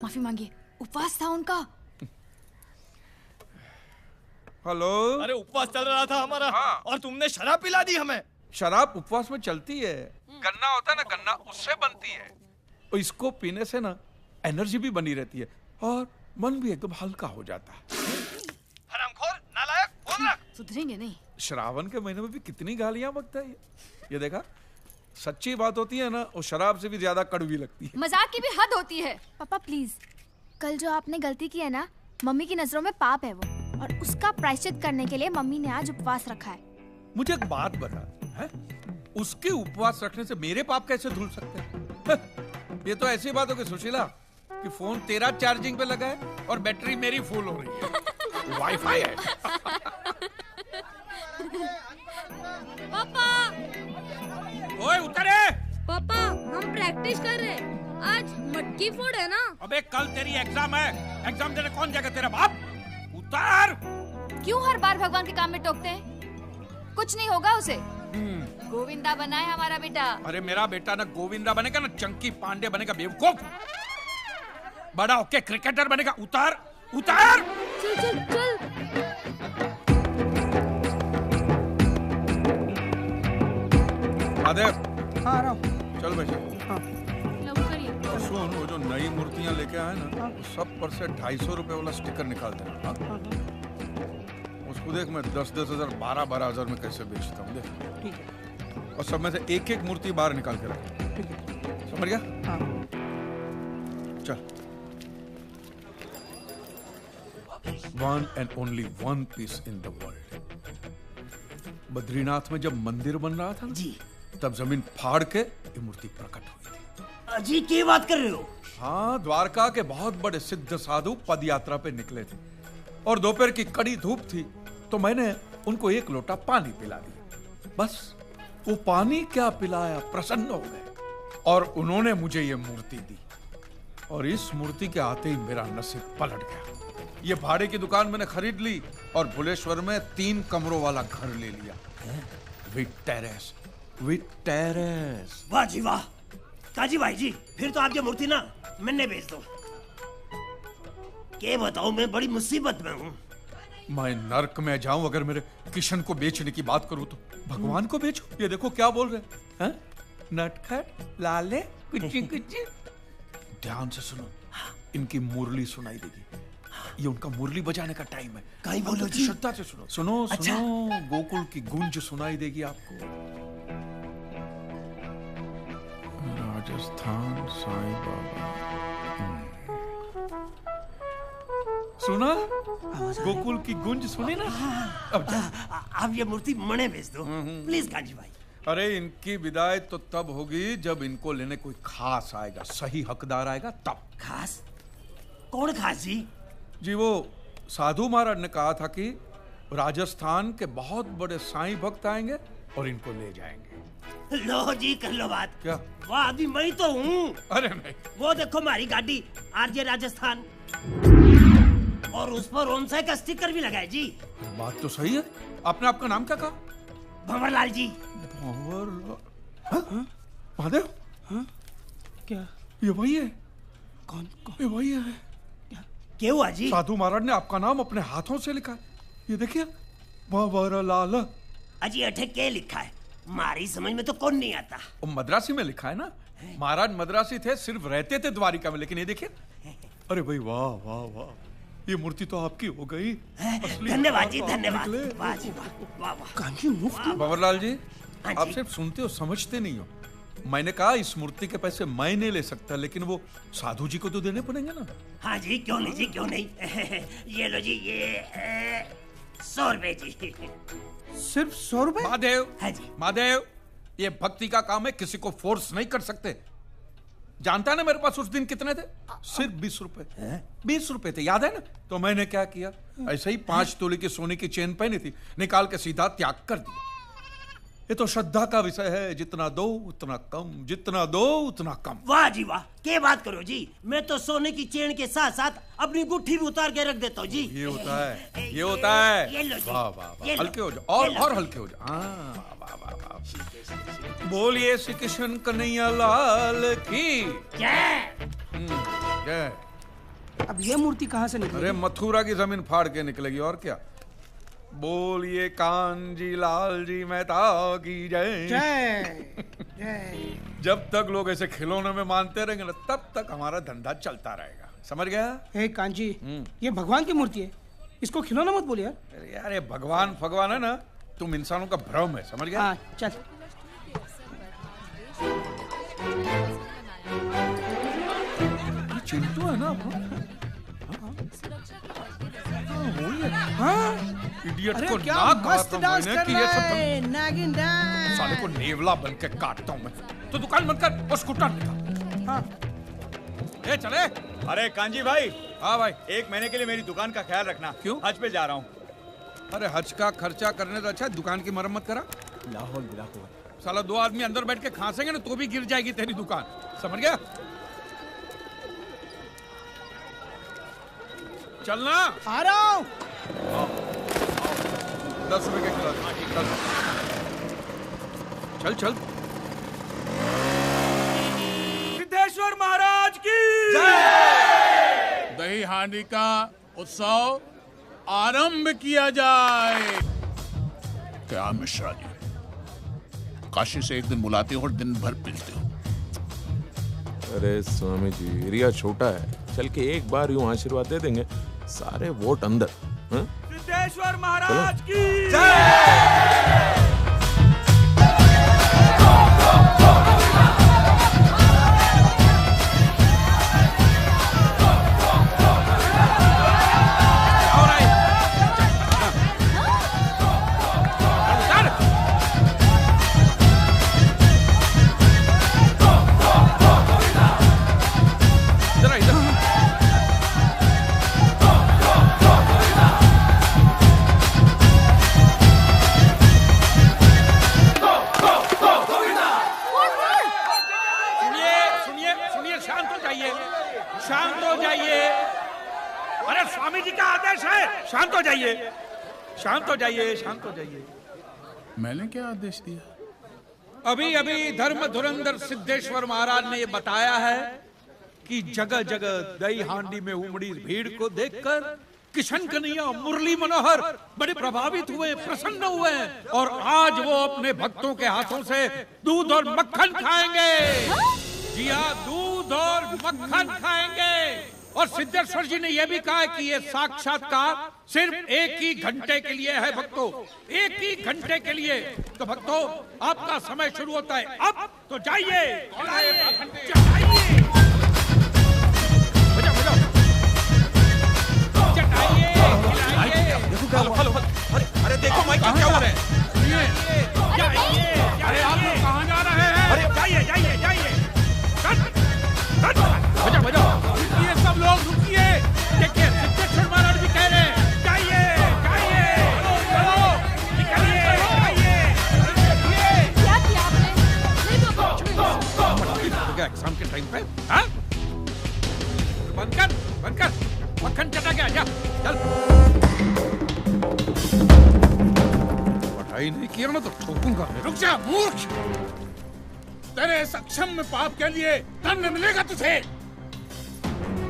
माफी मांगिए, उपवास था उनका। हेलो। अरे उपवास चल रहा था हमारा। हाँ। और तुमने शराब पिला दी हमें। शराब उपवास में चलती है। गन्ना होता है ना, गन्ना उससे बनती है। और इसको पीने से ना एनर्जी भी बनी रहती है और मन भी एकदम हल्का हो जाता है। हरामखोर, नालायक, बोल रहा। सुधरेंगे नहीं। श्रावण के महीने में भी कितनी गालियां बकता है ये देखा। सच्ची बात होती है ना, वो शराब से भी ज्यादा कड़वी लगती है। मजाक की भी हद होती है। पापा प्लीज, कल जो आपने गलती की है ना, मम्मी की नजरों में पाप है वो, और उसका प्रायश्चित करने के लिए मम्मी ने आज उपवास रखा है। मुझे एक बात बता है? उसके उपवास रखने से मेरे पाप कैसे धुल सकते हैं? ये तो ऐसी बात हो गई सुशीला कि फोन तेरा चार्जिंग पे लगा है और बैटरी मेरी फुल हो रही है। वाईफाई है। पापा ओए उतरे। पापा हम प्रैक्टिस कर रहे हैं, आज मटकी फोड़ है ना। अबे कल तेरी एग्जाम है, एग्जाम देने कौन जाएगा? तेरा बाप। उतार। क्यों हर बार भगवान के काम में टोकते हैं? कुछ नहीं होगा उसे। गोविंदा बना है हमारा बेटा। अरे मेरा बेटा ना गोविंदा बनेगा ना चंकी पांडे बनेगा, बेवकूफ। बड़ा होके क्रिकेटर बनेगा। उतार उतार। चल चल चल। आदेव। हाँ आ रहा हूँ। चल बेटा। हाँ। और सुन, वो जो नई मूर्तियां लेके आए ना, वो सब पर से 250 रुपए वाला स्टिकर निकाल देना। उसको देख, मैं 10-10 हजार 12-12 हजार में कैसे बेचता हूँ, देख। ठीक है। और सब में से एक एक मूर्ति बाहर निकाल के रख। ठीक है। समझ गया? हाँ। चल। One and only one piece in the world। Badrinath में जब मंदिर बन रहा था ना, जी, तब जमीन फाड़ के ये मूर्ति प्रकट हुई थी। अजी क्या बात कर रहे हो? हाँ, द्वारका के बहुत बड़े सिद्ध साधु पद यात्रा पे निकले थे और दोपहर की कड़ी धूप थी, तो मैंने उनको एक लोटा पानी पिला दिया। बस वो पानी क्या पिलाया, प्रसन्न हो गए और उन्होंने मुझे ये मूर्ति दी। और इस मूर्ति के आते ही मेरा नसीब पलट गया। ये भाड़े की दुकान मैंने खरीद ली और भुलेश्वर में 3 कमरों वाला घर ले लिया, विद टेरेस। With terrace. वाह जी वाह। काजी भाई जी, फिर तो आप ये मूर्ति ना मैंने बेच दो। क्या बताऊं, मैं बड़ी मुसीबत में हूँ। मैं नर्क में जाऊं अगर मेरे किशन को बेचने की बात करूं तो। भगवान को बेचो? ये देखो क्या बोल रहे हैं। नटखट लाले कुची कुची। ध्यान से सुनो, इनकी मुरली सुनाई देगी। ये उनका मुरली बजाने का टाइम है। कहीं बोलो जी। श्रद्धा से सुनो। सुनो अच्छा। सुनो, गोकुल की गूंज सुनाई देगी आपको। राजस्थान साईं बाबा। सुना? गोकुल की गूंज सुनी ना? अब आप ये मूर्ति मने बेच दो प्लीज काजी भाई। अरे इनकी विदाई तो तब होगी जब इनको लेने कोई खास आएगा, सही हकदार आएगा तब। खास? कौन खास जी? जी वो साधु महाराज ने कहा था कि राजस्थान के बहुत बड़े साईं भक्त आएंगे और इनको ले जाएंगे। लो जी कर लो बात। क्या? वाह, अभी मैं तो हूँ। अरे नहीं। वो देखो हमारी गाड़ी आरजे राजस्थान, और उस पर ओनसाई का स्टिकर भी लगा है जी। बात तो सही है। आपने आपका नाम क्या कहा? भंवरलाल जी। भंवर महादेव। क्या? ये वही है। कौन कौन? ये वही है। क्या हुआ जी? साधु महाराज ने आपका नाम अपने हाथों से लिखा है। ये देखिए, भंवरलाल। अजी अठे क्या लिखा है? हमारी समझ में तो कौन नहीं आता। वो मद्रासी में लिखा है ना। महाराज मद्रासी थे, सिर्फ रहते थे द्वारिका में, लेकिन ये देखिए। अरे भाई वाह वाह वाह, ये मूर्ति तो आपकी हो गई। धन्यवाद जी, धन्यवाद। वाह जी वाह, वाह वाह। कांची मुफ्त? भंवरलाल जी, हाँ आप जी। सिर्फ सुनते हो, समझते नहीं हो। मैंने कहा इस मूर्ति के पैसे मैं नहीं ले सकता, लेकिन वो साधु जी को तो देने पड़ेंगे ना। हाँ जी, क्यों नहीं जी, क्यों नहीं। ये लो जी, ये 100 रुपए जी। सिर्फ 100 रुपए? महादेव। हाँ जी। महादेव, ये भक्ति का काम है, किसी को फोर्स नहीं कर सकते। जानता है ना मेरे पास उस दिन कितने थे? सिर्फ 20 रुपए। 20 रुपए थे, याद है ना? तो मैंने क्या किया, ऐसे ही 5 तोले की सोने की चेन पहनी थी, निकाल के सीधा त्याग कर दिया। ये तो श्रद्धा का विषय है, जितना दो उतना कम, जितना दो उतना कम। वाह जी वाह, क्या बात करो जी। मैं तो सोने की चेन के साथ साथ अपनी गुट्ठी भी उतार के रख देता हूँ जी। ये होता है, ये होता है। ये लो जी। वाह वाह वाह, ये लो। हल्के हो जाओ ये लो। और हल्के हो जाओ। हाँ, वाह वाह वाह। बोलिए श्री कृष्ण कन्हैया लाल की जय। जय। अब ये मूर्ति कहाँ से निकली? अरे मथुरा की जमीन फाड़ के निकलेगी और क्या। बोलिए कांजी लाल जी मेहता की जय। जय जय। जब तक लोग ऐसे खिलौनों में मानते रहेंगे ना, तब तक हमारा धंधा चलता रहेगा, समझ गया? हे कांजी, ये भगवान की मूर्ति है, इसको खिलौना मत बोलिए यार। अरे यार ये भगवान है ना, तुम इंसानों का भ्रम है, समझ गया? हाँ चल। ये चिंटू है ना? हाँ इडियट अरे को क्या ना मस्त कहा था डांस मैंने कर कि रहा ये सब है, नागिन डांस। साले को नेवला बन के काटता हूँ मैं। तो दुकान बंद कर और स्कूटर निकाल। हाँ ए चले। अरे कांजी भाई, हाँ भाई। 1 महीने के लिए मेरी दुकान का ख्याल रखना। क्यों? हज पे जा रहा हूँ। अरे हज का खर्चा करने से अच्छा दुकान की मरम्मत करा। लाहौल बिलाहौल। साला 2 आदमी अंदर बैठ के खांसेंगे ना तो भी गिर जाएगी तेरी दुकान, समझ गया? चलना। आ रहा हूँ। 10 रुपए के खिला दे। चल चल। सिद्धेश्वर महाराज की दही हांडी का उत्सव आरंभ किया जाए। क्या मिश्रा जी, काशी से एक दिन बुलाते हो और दिन भर पिलते हो। अरे स्वामी जी, एरिया छोटा है, चल के एक बार यूं आशीर्वाद दे देंगे, सारे वोट अंदर। हाँ? सिद्धेश्वर महाराज की शांत हो जाइए। अरे स्वामी जी का आदेश है, शांत हो जाइए, शांत हो जाइए, शांत हो जाइए। मैंने क्या आदेश दिया? अभी अभी धर्म धुरंधर सिद्धेश्वर महाराज ने ये बताया है कि जगह जगह दही हांडी में उमड़ी भीड़ को देखकर किशन कन्हैया मुरली मनोहर बड़े प्रभावित हुए, प्रसन्न हुए और आज वो अपने भक्तों के हाथों से दूध और मक्खन खाएंगे। जी हाँ, दूध और मक्खन खाएंगे। और सिद्धेश्वर जी ने यह भी कहा कि ये साक्षात्कार सिर्फ 1 ही घंटे के लिए है भक्तों, 1 ही घंटे के लिए। तो भक्तों, आपका समय शुरू होता है अब, तो जाइए अरे देखो माइक क्या हो रहा है? अरे आप लोग कहाँ जा रहे हैं? अरे जाइए जाइए जाइए। बजाओ रुकिए, सब लोग रुकिए। देखिए सिद्धेश्वर महाराज भी कह रहे हैं जाइए जाइए, चलो निकलिए, जाइए। क्या किया आपने? नहीं तो क्या एग्जाम के टाइम पे? हाँ? बंद कर मक्खन चटा के आजा, चल। पढ़ाई नहीं किया ना तो ठोकूंगा। रुक जा मूर्ख, तेरे सक्षम में पाप के लिए दंड मिलेगा तुझे,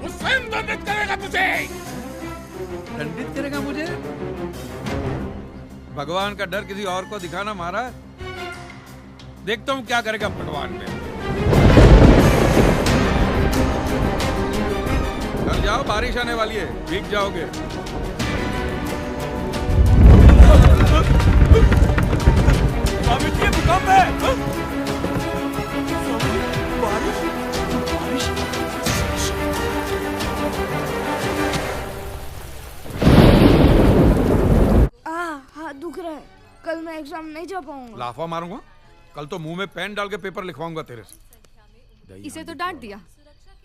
वो स्वयं दंडित करेगा तुझे। दंडित करेगा मुझे? भगवान का डर किसी और को दिखाना महाराज। देखता हूँ क्या करेगा भगवान में। घर जाओ, बारिश आने वाली है, भीग जाओगे। स्वामी जी भूकंप है। हाथ दुख रहा है, कल मैं एग्जाम नहीं जा पाऊंगा। लाफा मारूंगा, कल तो मुंह में पेन डाल के पेपर लिखवाऊंगा तेरे से। इसे तो डांट दिया,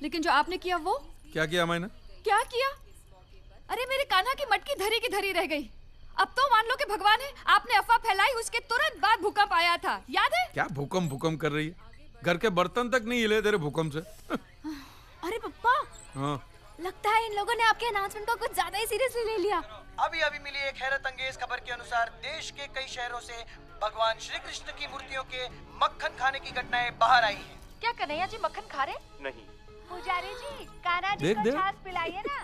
लेकिन जो आपने किया वो क्या किया मैंने? क्या किया? अरे मेरे कान्हा की मटकी धरी की धरी रह गई। अब तो मान लो कि भगवान है, आपने अफवाह फैलाई, उसके तुरंत बाद भूकंप आया था, याद है? क्या भूकंप कर रही है? घर के बर्तन तक नहीं हिले तेरे भूकंप से। अरे पप्पा, हाँ। लगता है इन लोगों ने आपके अनाउंसमेंट को कुछ ज्यादा ही सीरियसली ले लिया। अभी मिली एक हैरत अंगेज खबर के अनुसार देश के कई शहरों से भगवान श्री कृष्ण की मूर्तियों के मक्खन खाने की घटनाएं बाहर आई हैं। क्या कन्हैया जी मक्खन खा रहे? नहीं। पुजारी जी, कान्हा जी देख को दे। छाछ पिलाइए ना।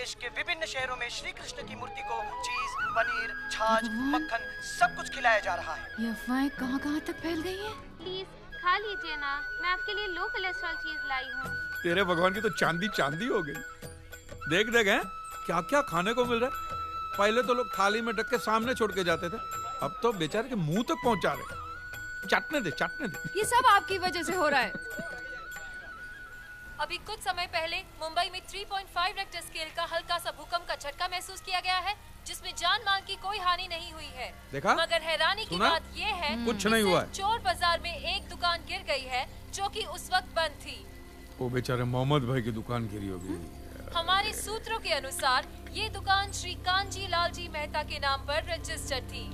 देश के विभिन्न शहरों में श्री कृष्ण की मूर्ति को चीज, पनीर, छाछ, मक्खन सब कुछ खिलाया जा रहा है। ये अफवाहें कहाँ तक फैल गई हैं? प्लीज खा लीजिए ना, मैं आपके लिए लो कोलेस्ट्रॉल चीज लाई हूँ। तेरे भगवान की तो चांदी चांदी हो गई। देख देख हैं क्या क्या खाने को मिल रहा है। पहले तो लोग थाली में ढक के सामने छोड़ के जाते थे, अब तो बेचारे के मुंह तक पहुंचा रहे। चाटने दे, चाटने दे। ये सब आपकी वजह से हो रहा है। अभी कुछ समय पहले मुंबई में 3.5 रेक्टर स्केल का हल्का सा भूकंप का झटका महसूस किया गया है, जिसमें जान माल की कोई हानि नहीं हुई है। देखा? मगर हैरानी की बात ये है कुछ नहीं हुआ है। चोर बाजार में एक दुकान गिर गई है जो कि उस वक्त बंद थी। वो बेचारे मोहम्मद भाई की दुकान गिरी होगी। हमारे सूत्रों के अनुसार ये दुकान श्री कांजी लाल जी मेहता के नाम पर रजिस्टर्ड थी।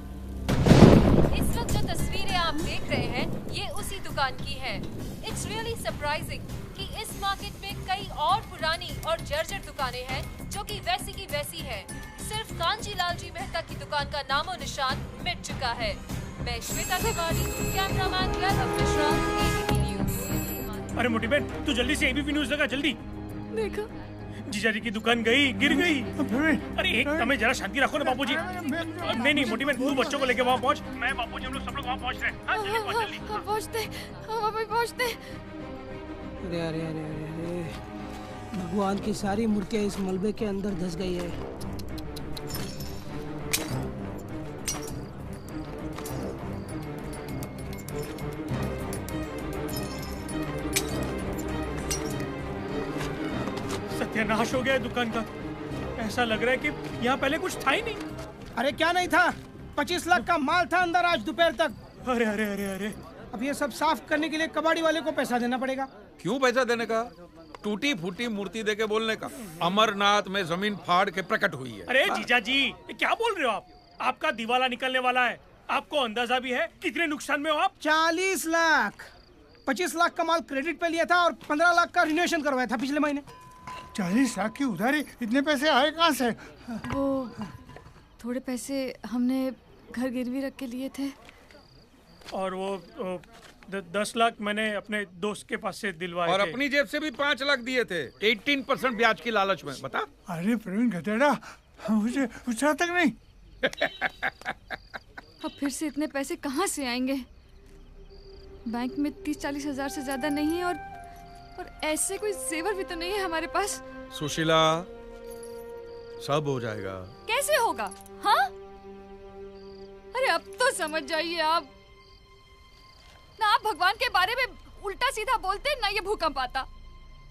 इस वक्त जो तस्वीरें आप देख रहे हैं ये उसी दुकान की है। इट्स रियली सरप्राइजिंग कि इस मार्केट में कई और पुरानी और जर्जर दुकानें हैं जो कि वैसी की वैसी है। सिर्फ कांजी लाल जी मेहता की दुकान का नामो निशान मिट चुका है। मैं श्वेता तिवारी, कैमरामैन वैभव मिश्रा, एबीपी न्यूज़। अरे मोटी बहन, तू जल्दी से एबीपी न्यूज़ लगा, जल्दी। देखो जीजाजी की दुकान गई, गिर गई। अरे एक समय जरा शांति रखो ना बापूजी। नहीं मोटी बहन, तू बच्चों को लेके वहाँ पहुँच। मैं बापूजी हम लोग सब लोग वहाँ पहुँच रहे हैं। हाँ, जल्दी पहुँच, जल्दी। हम पहुँचते, हम अभी पहुँचते। अरे अरे अरे अरे, भगवान की सारी मूर्तियाँ इस मलबे के अंदर धंस गई है। सत्यानाश हो गया है दुकान का। ऐसा लग रहा है कि यहाँ पहले कुछ था ही नहीं। अरे क्या नहीं था, 25 लाख का माल था अंदर आज दोपहर तक। अरे अरे अरे अरे, अब ये सब साफ करने के लिए कबाड़ी वाले को पैसा देना पड़ेगा। क्यों पैसा देने का? टूटी फूटी मूर्ति देके बोलने का। अमरनाथ में जमीन फाड़ के प्रकट हुई है। अरे जीजा जी, ये क्या बोल रहे हो आप? आपका दिवाला निकलने वाला है। आपको अंदाजा भी है कितने नुकसान में हो आप? 40 लाख। 25 लाख का माल क्रेडिट पे लिया था और 15 लाख का रिनोवेशन करवाया था पिछले महीने। 40 लाख की उधारी, इतने पैसे आए कहाँ से? वो थोड़े पैसे हमने घर गिरवी रख के लिए थे। और वो 10 लाख मैंने अपने दोस्त के पास से दिलवाए और थे। अपनी जेब से भी 5 लाख दिए थे, 18% ब्याज की लालच में। बता। अरे प्रवीण गधेड़ा, मुझे पूछा तक नहीं। अब फिर से इतने पैसे कहाँ से आएंगे? बैंक में 30-40 हजार से ज्यादा नहीं है और ऐसे कोई जेवर भी तो नहीं है हमारे पास। सुशीला, सब हो जाएगा। कैसे होगा? हाँ? अरे अब तो समझ जाइए आप। ना आप भगवान के बारे में उल्टा सीधा बोलते, ना ये भूकंप आता।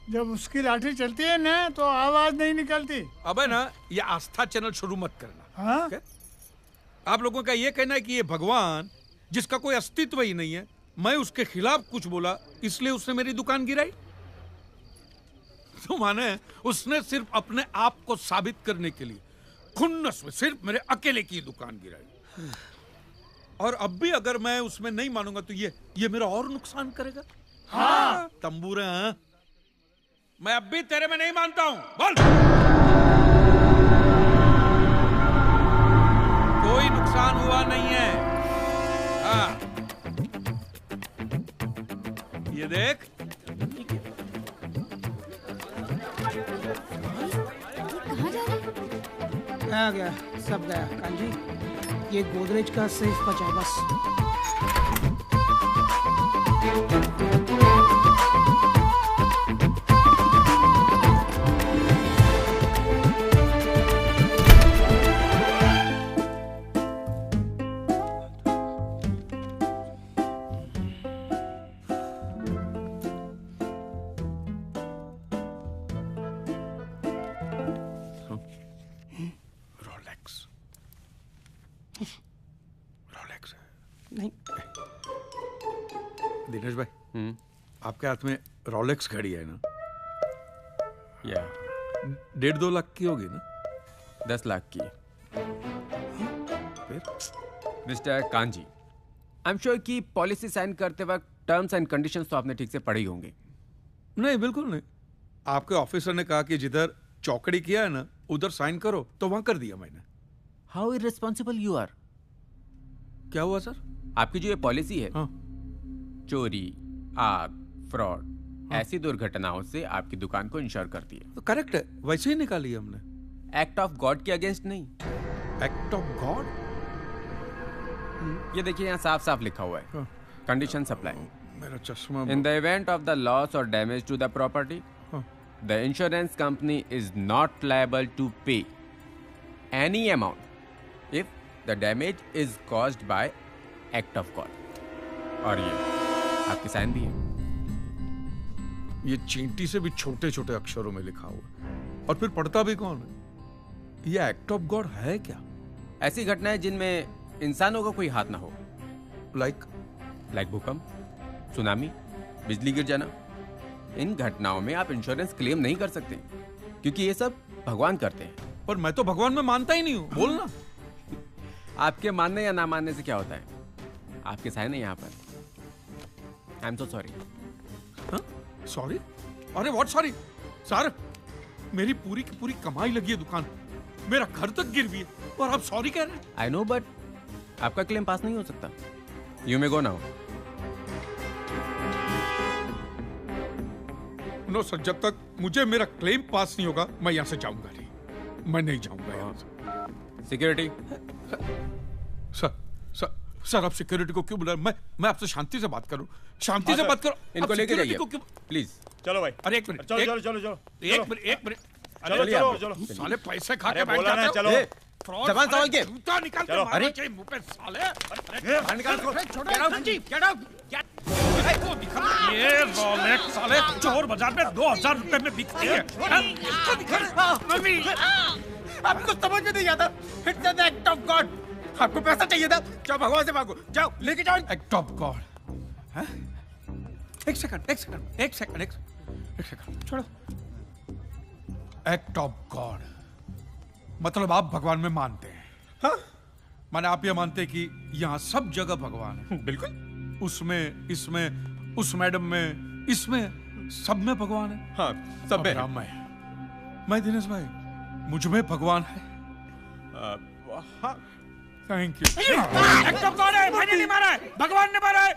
जब उसकी लाठी चलती है ना तो आवाज नहीं निकलती। अबे ना, ये आस्था चैनल शुरू मत करना। हाँ? आप लोगों का ये कहना है कि ये भगवान जिसका कोई अस्तित्व ही नहीं है, मैं उसके खिलाफ कुछ बोला इसलिए उसने मेरी दुकान गिराई? तो माने उसने सिर्फ अपने आप को साबित करने के लिए खुन्नस में सिर्फ मेरे अकेले की दुकान गिराई। और अब भी अगर मैं उसमें नहीं मानूंगा तो ये मेरा और नुकसान करेगा। हाँ। तंबूरे हैं? मैं अब भी तेरे में नहीं मानता हूं। बोल। कोई नुकसान हुआ नहीं है। हाँ। ये देख। कहाँ जा रहे? आ गया, सब गया। कांजी, ये गोदरेज का सेफ बचा है बस। नहीं। दिनेश भाई, आपके हाथ में रोलेक्स घड़ी है ना? या 1.5-2 लाख की होगी ना? 10 लाख की। फिर mister kanji, I am sure कि पॉलिसी साइन करते वक्त टर्म्स एंड कंडीशंस तो आपने ठीक से पढ़ी होंगी। नहीं, बिल्कुल नहीं। आपके ऑफिसर ने कहा कि जिधर चौकड़ी किया है ना उधर साइन करो, तो वहां कर दिया मैंने। How irresponsible you are. क्या हुआ सर? आपकी जो ये पॉलिसी है, हाँ। चोरी, आग, फ्रॉड, ऐसी दुर्घटनाओं से आपकी दुकान को इंश्योर करती है। तो करेक्ट है, वैसे ही निकाली हमने। एक्ट ऑफ गॉड के अगेंस्ट नहीं। Act of God? ये देखिए यहाँ साफ साफ लिखा हुआ है, कंडीशन सप्लाई। मेरा चश्मा। In the event of the loss or damage to the property, the insurance company is not liable to pay any amount if the damage is caused by act of God. और ये आपकी sign भी है। ये चींटी से भी छोटे छोटे अक्षरों में लिखा हुआ, और फिर पढ़ता भी कौन है? ये एक्ट ऑफ गॉड है क्या? ऐसी घटनाएं जिनमें इंसानों का कोई हाथ ना हो, लाइक भूकंप, सुनामी, बिजली गिर जाना। इन घटनाओं में आप इंश्योरेंस क्लेम नहीं कर सकते, क्योंकि ये सब भगवान करते हैं। पर मैं तो भगवान में मानता ही नहीं हूँ। बोलना। आपके मानने या ना मानने से क्या होता है? आपके साइन है यहाँ पर। I am so sorry. Sorry? अरे व्हाट सॉरी? सर, मेरी पूरी की पूरी कमाई लगी है दुकान, मेरा घर तक गिर भी है, और आप सॉरी कह रहे हैं? आई नो, बट आपका क्लेम पास नहीं हो सकता। You may go now. No sir, जब तक मुझे मेरा क्लेम पास नहीं होगा मैं यहाँ से जाऊंगा नहीं। मैं नहीं जाऊंगा यहाँ से। सिक्योरिटी। सर आप सिक्योरिटी को क्यों बुला रहे? मैं आपसे शांति से बात करूं। शांति से बात करो। इनको लेके जाइए प्लीज। चलो भाई। अरे एक मिनट, चलो। एक मिनट। चलो। साले पैसे खा के बोला ना, चलो। जबान संभाल के। जूता निकाल के मारना चाहिए मुंह पे साले। ये रोलेक्स साले चोर बाजार में 2000 रुपए में बिकती है। आपको समझ में नहीं आता? It's an act of God. आपको पैसा चाहिए था, जाओ भगवान से मांगो, जाओ लेके जाओ। Act of God? एक सेकंड छोड़ो। एक्ट ऑफ गॉड मतलब आप भगवान में मानते हैं? हाँ? माने आप ये मानते हैं कि यहाँ सब जगह भगवान है? बिल्कुल। उसमें, इसमें, उस मैडम में, इसमें, सब में भगवान है? हाँ, सब में। मैं दिनेश भाई, मुझ में भगवान है? हाँ। Thank you. Act of God है, मैंने नहीं मारा है, भगवान ने मारा है।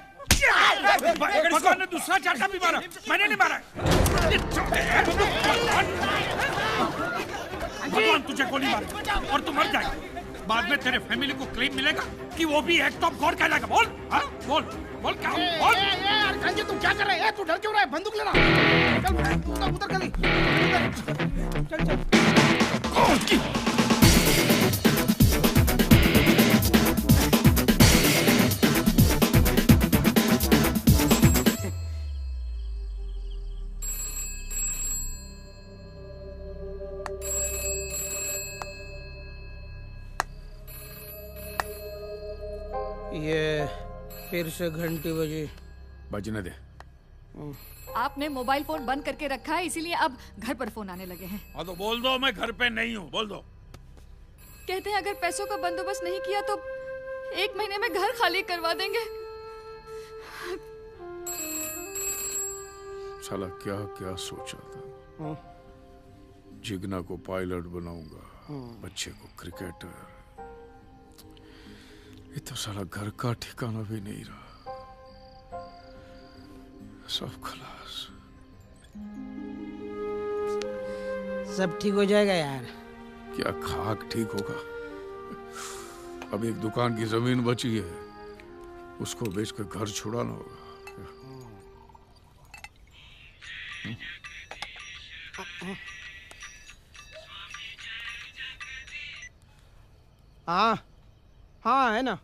भगवान ने दूसरा चाटा भी मारा, मैंने नहीं मारा है। भगवान तुझे गोली मारे और तू मर जाएगा। बाद में तेरे फैमिली को क्लेम मिलेगा कि वो भी एक्ट ऑफ गॉड कहलाएगा। बोल, हाँ? बोल क्या? बोल। यार कांजी तू क्या कर रहा है? तू डर क्यों रहा है? बंदूक ले रहा। चल उधर गली। चल। ये फिर से घंटी बजी। बजने दे। आपने मोबाइल फोन बंद करके रखा है, इसीलिए अब घर पर फोन आने लगे हैं। हाँ तो बोल दो मैं घर पे नहीं हूँ, बोल दो। कहते हैं अगर पैसों का बंदोबस्त नहीं किया तो 1 महीने में घर खाली करवा देंगे। साला क्या क्या सोचा था। जिगना को पायलट बनाऊंगा, बच्चे को क्रिकेटर। ये तो साला घर का ठिकाना भी नहीं रहा। सब खलास। सब ठीक हो जाएगा यार। क्या खाक ठीक होगा? अब एक दुकान की जमीन बची है, उसको बेचकर घर छुड़ाना होगा। हाँ हाँ है ना।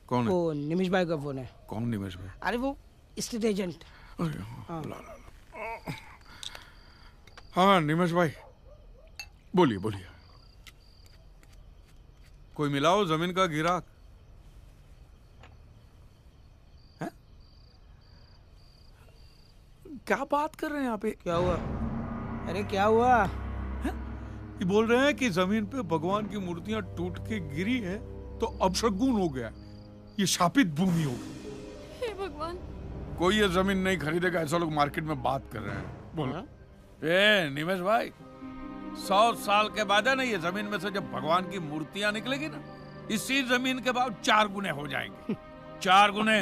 कौन है? वो निमिष भाई का फोन है। कौन निमिष भाई? अरे वो स्टेट एजेंट। हाँ। हाँ निमिष भाई, बोलिए बोलिए। कोई मिलाओ जमीन का गिराक। क्या बात कर रहे हैं यहाँ पे? क्या हुआ? अरे क्या हुआ? ये बोल रहे हैं कि जमीन पे भगवान की मूर्तियां टूट के गिरी है तो अपशगुन हो गया, ये शापित भूमि हो गई। हे भगवान। कोई ये जमीन नहीं खरीदेगा, ऐसा लोग मार्केट में बात कर रहे हैं। बोलो। ए निमेश भाई, 100 साल के बाद है ना ये जमीन में से जब भगवान की मूर्तियां निकलेगी ना, इसी जमीन के भाव 4 गुने हो जाएंगे। 4 गुने।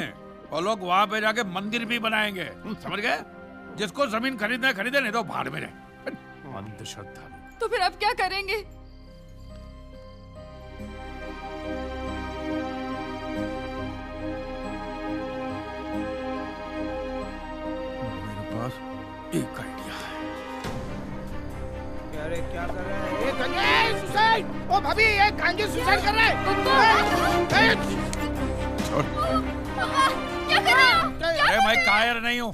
और लोग वहां पे जाके मंदिर भी बनाएंगे, समझ गए? जिसको जमीन खरीदना खरीदे, नहीं तो भाड़ में रहे। अंधश्रद्धा। तो फिर अब क्या करेंगे? मेरे पास एक आइडिया है। अरे क्या कर रहे हैं? ये गंजे सुसाइड! ओ भाभी, ये गंजे सुसाइड कर रहे हैं! छोड़। क्या कर रहे हो? अरे मैं कायर नहीं हूँ।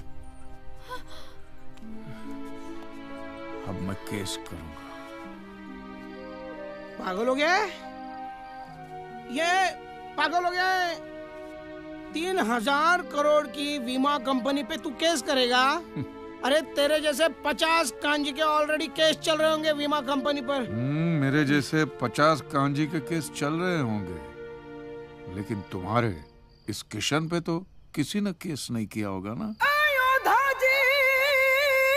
अब मैं केस करूंगा। पागल हो गया है? ये पागल हो गया है? 3,000 करोड़ की बीमा कंपनी पे तू केस करेगा? अरे तेरे जैसे 50 कांजी के ऑलरेडी केस चल रहे होंगे बीमा कंपनी पर। मेरे जैसे 50 कांजी के केस चल रहे होंगे, लेकिन तुम्हारे इस किशन पे तो किसी ने केस नहीं किया होगा ना।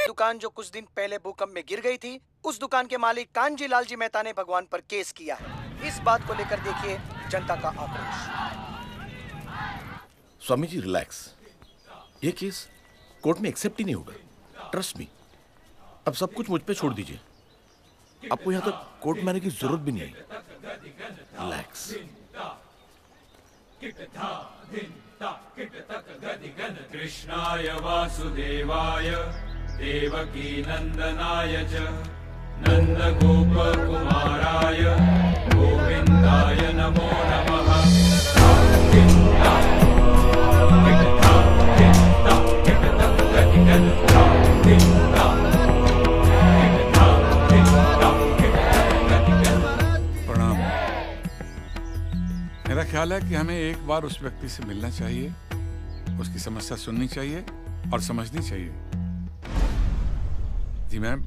दुकान जो कुछ दिन पहले भूकंप में गिर गई थी, उस दुकान के मालिक कांजी लाल जी मेहता ने भगवान पर केस किया है। इस बात को लेकर देखिए जनता का आक्रोश। स्वामी जी रिलैक्स, ये केस कोर्ट में एक्सेप्ट ही नहीं होगा। ट्रस्ट मी, अब सब कुछ मुझ पे छोड़ दीजिए। आपको यहाँ तक कोर्ट में आने की जरूरत भी नहीं है। रिलैक्स। कृष्णाय वासुदेवाय देवकी नंदनाय च नंदगोपकुमाराय गोविंदाय नमो नमः। प्रणाम। मेरा ख्याल है कि हमें एक बार उस व्यक्ति से मिलना चाहिए, उसकी समस्या सुननी चाहिए और समझनी चाहिए। जी मैम।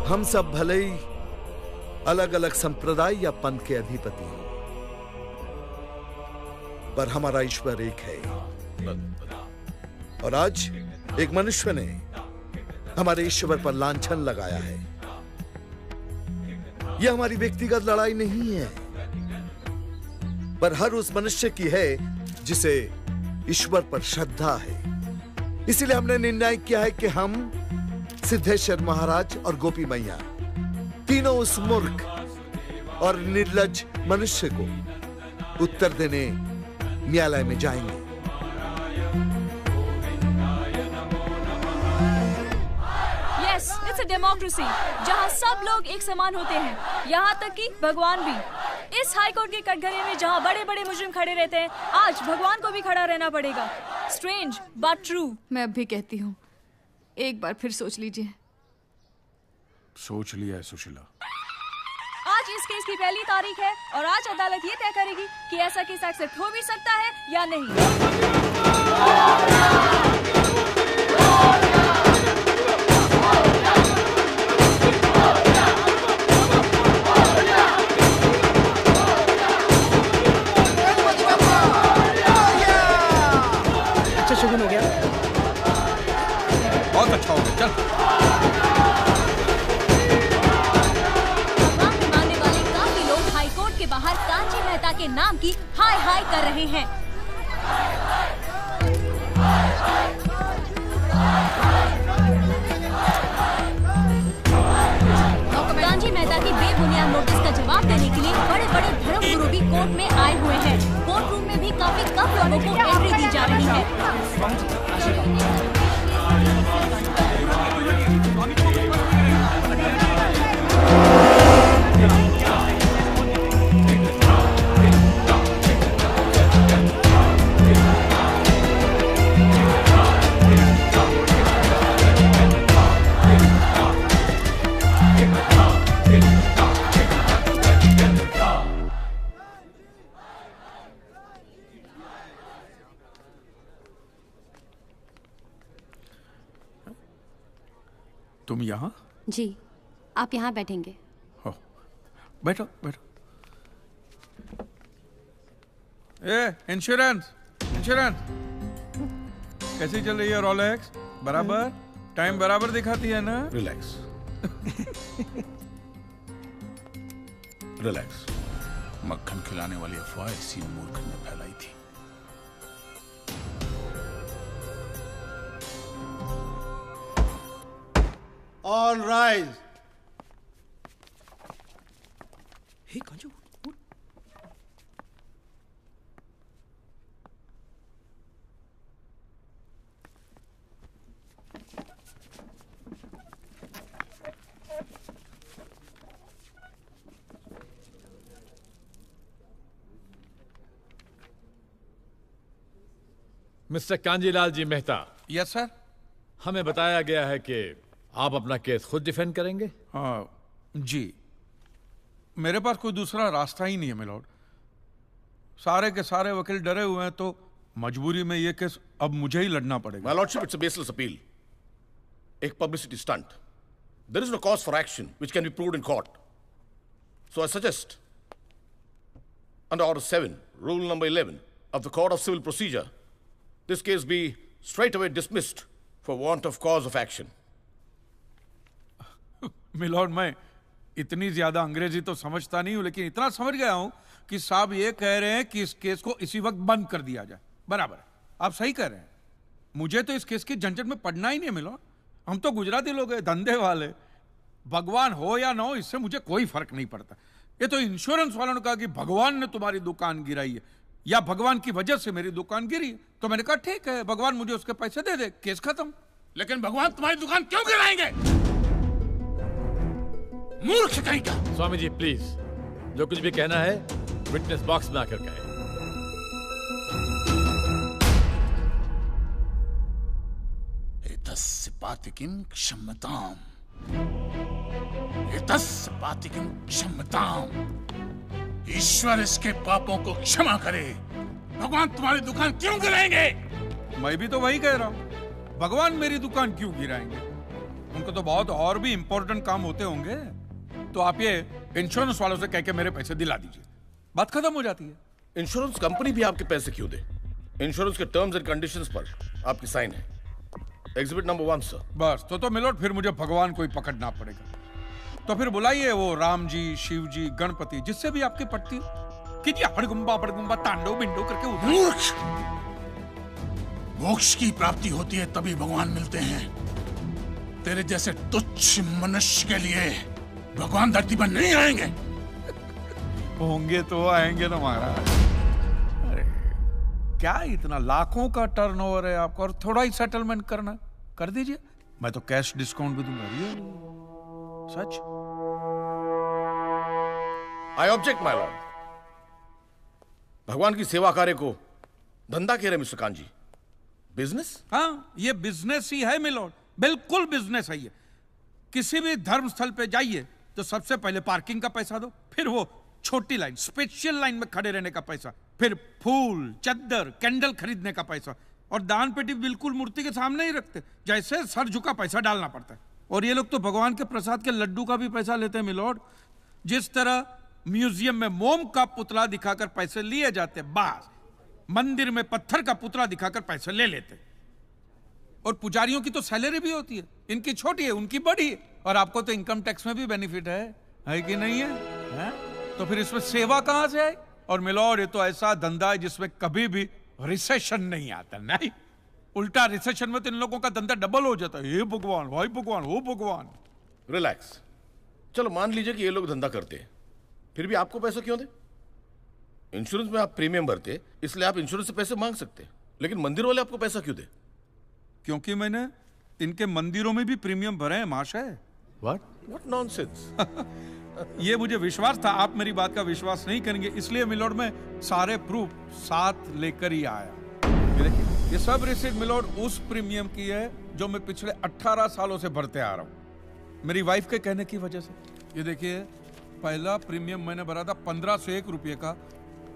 हम सब भले ही अलग अलग संप्रदाय या पंथ के अधिपति हैं, पर हमारा ईश्वर एक है। और आज एक मनुष्य ने हमारे ईश्वर पर लांछन लगाया है। यह हमारी व्यक्तिगत लड़ाई नहीं है, पर हर उस मनुष्य की है जिसे ईश्वर पर श्रद्धा है। इसीलिए हमने निर्णय किया है कि हम सिद्धेश्वर महाराज और गोपी मैया तीनों उस मूर्ख और निर्लज मनुष्य को उत्तर देने न्यायालय में जाएंगे। Yes, it's a democracy, जहाँ सब लोग एक समान होते हैं, यहाँ तक कि भगवान भी। इस हाई कोर्ट के कटघरे में जहाँ बड़े बड़े मुजरिम खड़े रहते हैं, आज भगवान को भी खड़ा रहना पड़ेगा। Strange but true। मैं अब भी कहती हूँ, एक बार फिर सोच लीजिए। सोच लिया है सुशीला। आज इस केस की पहली तारीख है और आज अदालत ये तय करेगी कि ऐसा केस एक्सेप्ट हो भी सकता है या नहीं। अच्छा शुगन हो गया। बहुत अच्छा हो गया। चल। के बाहर कांची मेहता के नाम की हाय हाय कर रहे हैं। कांची मेहता की बेबुनियाद नोटिस का जवाब देने के लिए बड़े बड़े धर्मगुरु भी कोर्ट में आए हुए हैं। कोर्ट रूम में भी काफी कम लोगों को एंट्री दी जा रही है। तुम यहाँ? जी, आप यहाँ बैठेंगे। हो, बैठो बैठो। ए, इंश्योरेंस कैसी चल रही है रोलेक्स? बराबर टाइम बराबर दिखाती है ना? रिलैक्स। रिलैक्स। मक्खन खिलाने वाली अफवाह इसी मूर्ख ने फैलाई थी। All rise. Hey Kanju, mister Kanjilal ji Mehta. Yes sir. हमें बताया गया है कि आप अपना केस खुद डिफेंड करेंगे। जी, मेरे पास कोई दूसरा रास्ता ही नहीं है मिलॉर्ड। सारे के सारे वकील डरे हुए हैं, तो मजबूरी में ये केस अब मुझे ही लड़ना पड़ेगा। My lordship, it's a baseless appeal, एक publicity stunt. There is no cause for action which can be proved in court. So I suggest under order 7, rule number 11 of the Code of Civil Procedure, this case be straight away dismissed for want of cause of action. Milord, मैं इतनी ज्यादा अंग्रेजी तो समझता नहीं हूं, लेकिन इतना समझ गया हूं कि साहब ये कह रहे हैं कि इस केस को इसी वक्त बंद कर दिया जाए। बराबर, आप सही कह रहे हैं। मुझे तो इस केस की झंझट में पड़ना ही नहीं मिलॉर्ड। हम तो गुजराती लोग हैं, धंधे वाले। भगवान हो या ना हो, इससे मुझे कोई फर्क नहीं पड़ता। ये तो इंश्योरेंस वालों ने कहा कि भगवान ने तुम्हारी दुकान गिराई है या भगवान की वजह से मेरी दुकान गिरी, तो मैंने कहा ठीक है, भगवान मुझे उसके पैसे दे दे, केस खत्म। लेकिन भगवान तुम्हारी दुकान क्यों गिराएंगे? मूर्ख कहीं का। स्वामी जी प्लीज, जो कुछ भी कहना है विटनेस बॉक्स में आकर कहें। एतस्य पातिकीं क्षम्यताम्, एतस्य पातिकीं क्षम्यताम्। ईश्वर इसके पापों को क्षमा करे। भगवान तुम्हारी दुकान क्यों गिराएंगे? मैं भी तो वही कह रहा हूं, भगवान मेरी दुकान क्यों गिराएंगे? उनको तो बहुत और भी इंपॉर्टेंट काम होते होंगे। तो आप ये इंश्योरेंस वालों से कह के मेरे पैसे दिला दीजिए, बात खत्म हो जाती है। इंश्योरेंस कंपनी भी आपके पैसे क्यों दे? इंश्योरेंस के टर्म्स एंड कंडीशंस पर आपकी साइन है। Exhibit number 1 sir. बस तो मिलोट, फिर मुझे भगवान को ही पकड़ना पड़ेगा। तो फिर बुलाइए वो राम जी, शिव जी, गणपति, जिससे भी आपकी पट्टी कीजिए। हड़गुम्बा तांडव बिंडो करके मूर्ख! मोक्ष की प्राप्ति होती है तभी भगवान मिलते हैं। तेरे जैसे तुच्छ मनुष्य के लिए भगवान धरती पर नहीं आएंगे। होंगे तो आएंगे ना महाराज। अरे क्या इतना लाखों का टर्नओवर है आपका, और थोड़ा ही सेटलमेंट करना, कर दीजिए। मैं तो कैश डिस्काउंट भी दूंगा। सच। I object my lord. भगवान की सेवा कार्य को धंधा कह रहे मिस्टर कांजी? बिजनेस? हाँ, ये बिजनेस ही है मिलोड, बिल्कुल बिजनेस है ये। किसी भी धर्म स्थल पे जाइए तो सबसे पहले पार्किंग का पैसा दो, फिर वो छोटी लाइन, स्पेशल लाइन में खड़े रहने का पैसा, फिर फूल, चद्दर, कैंडल खरीदने का पैसा, और दान पेटी बिल्कुल मूर्ति के सामने ही रखते, जैसे सर झुका पैसा डालना पड़ता है। और ये लोग तो भगवान के प्रसाद के लड्डू का भी पैसा लेते हैं मिलोड। जिस तरह म्यूजियम में मोम का पुतला दिखाकर पैसे लिए जाते, बस मंदिर में पत्थर का पुतला दिखाकर पैसे ले लेते। और पुजारियों की तो सैलरी भी होती है, इनकी छोटी है, उनकी बड़ी है। और आपको तो इनकम टैक्स में भी बेनिफिट है कि नहीं है? तो फिर इसमें सेवा कहां से आए? और मिलोड, ये तो ऐसा धंधा है जिसमें कभी भी रिसेशन नहीं आता। नहीं, उल्टा रिसेशन में तो इन लोगों का धंधा डबल हो जाता है। हे भगवान, भाई भगवान, हो भगवान। रिलैक्स। चलो मान लीजिए कि ये लोग धंधा करते हैं, फिर भी आपको पैसा क्यों दे? इंश्योरेंस में आप प्रीमियम भरते, इसलिए आप इंश्योरेंस से पैसे मांग सकते, लेकिन मंदिर वाले आपको पैसा क्यों दे? क्योंकि मैंने इनके मंदिरों में भी प्रीमियम भरे हैं महाशय। What nonsense? ये मुझे विश्वास था, आप मेरी बात का विश्वास नहीं करेंगे, इसलिए मिलोड में सारे प्रूफ साथ लेकर ही आया। ये देखिए, ये सब रिसीट मिलोड उस प्रीमियम की है जो मैं पिछले 18 सालों से भरते आ रहा हूँ, मेरी वाइफ के कहने की वजह से। ये देखिए, पहला प्रीमियम मैंने भरा था 1501 रुपये का,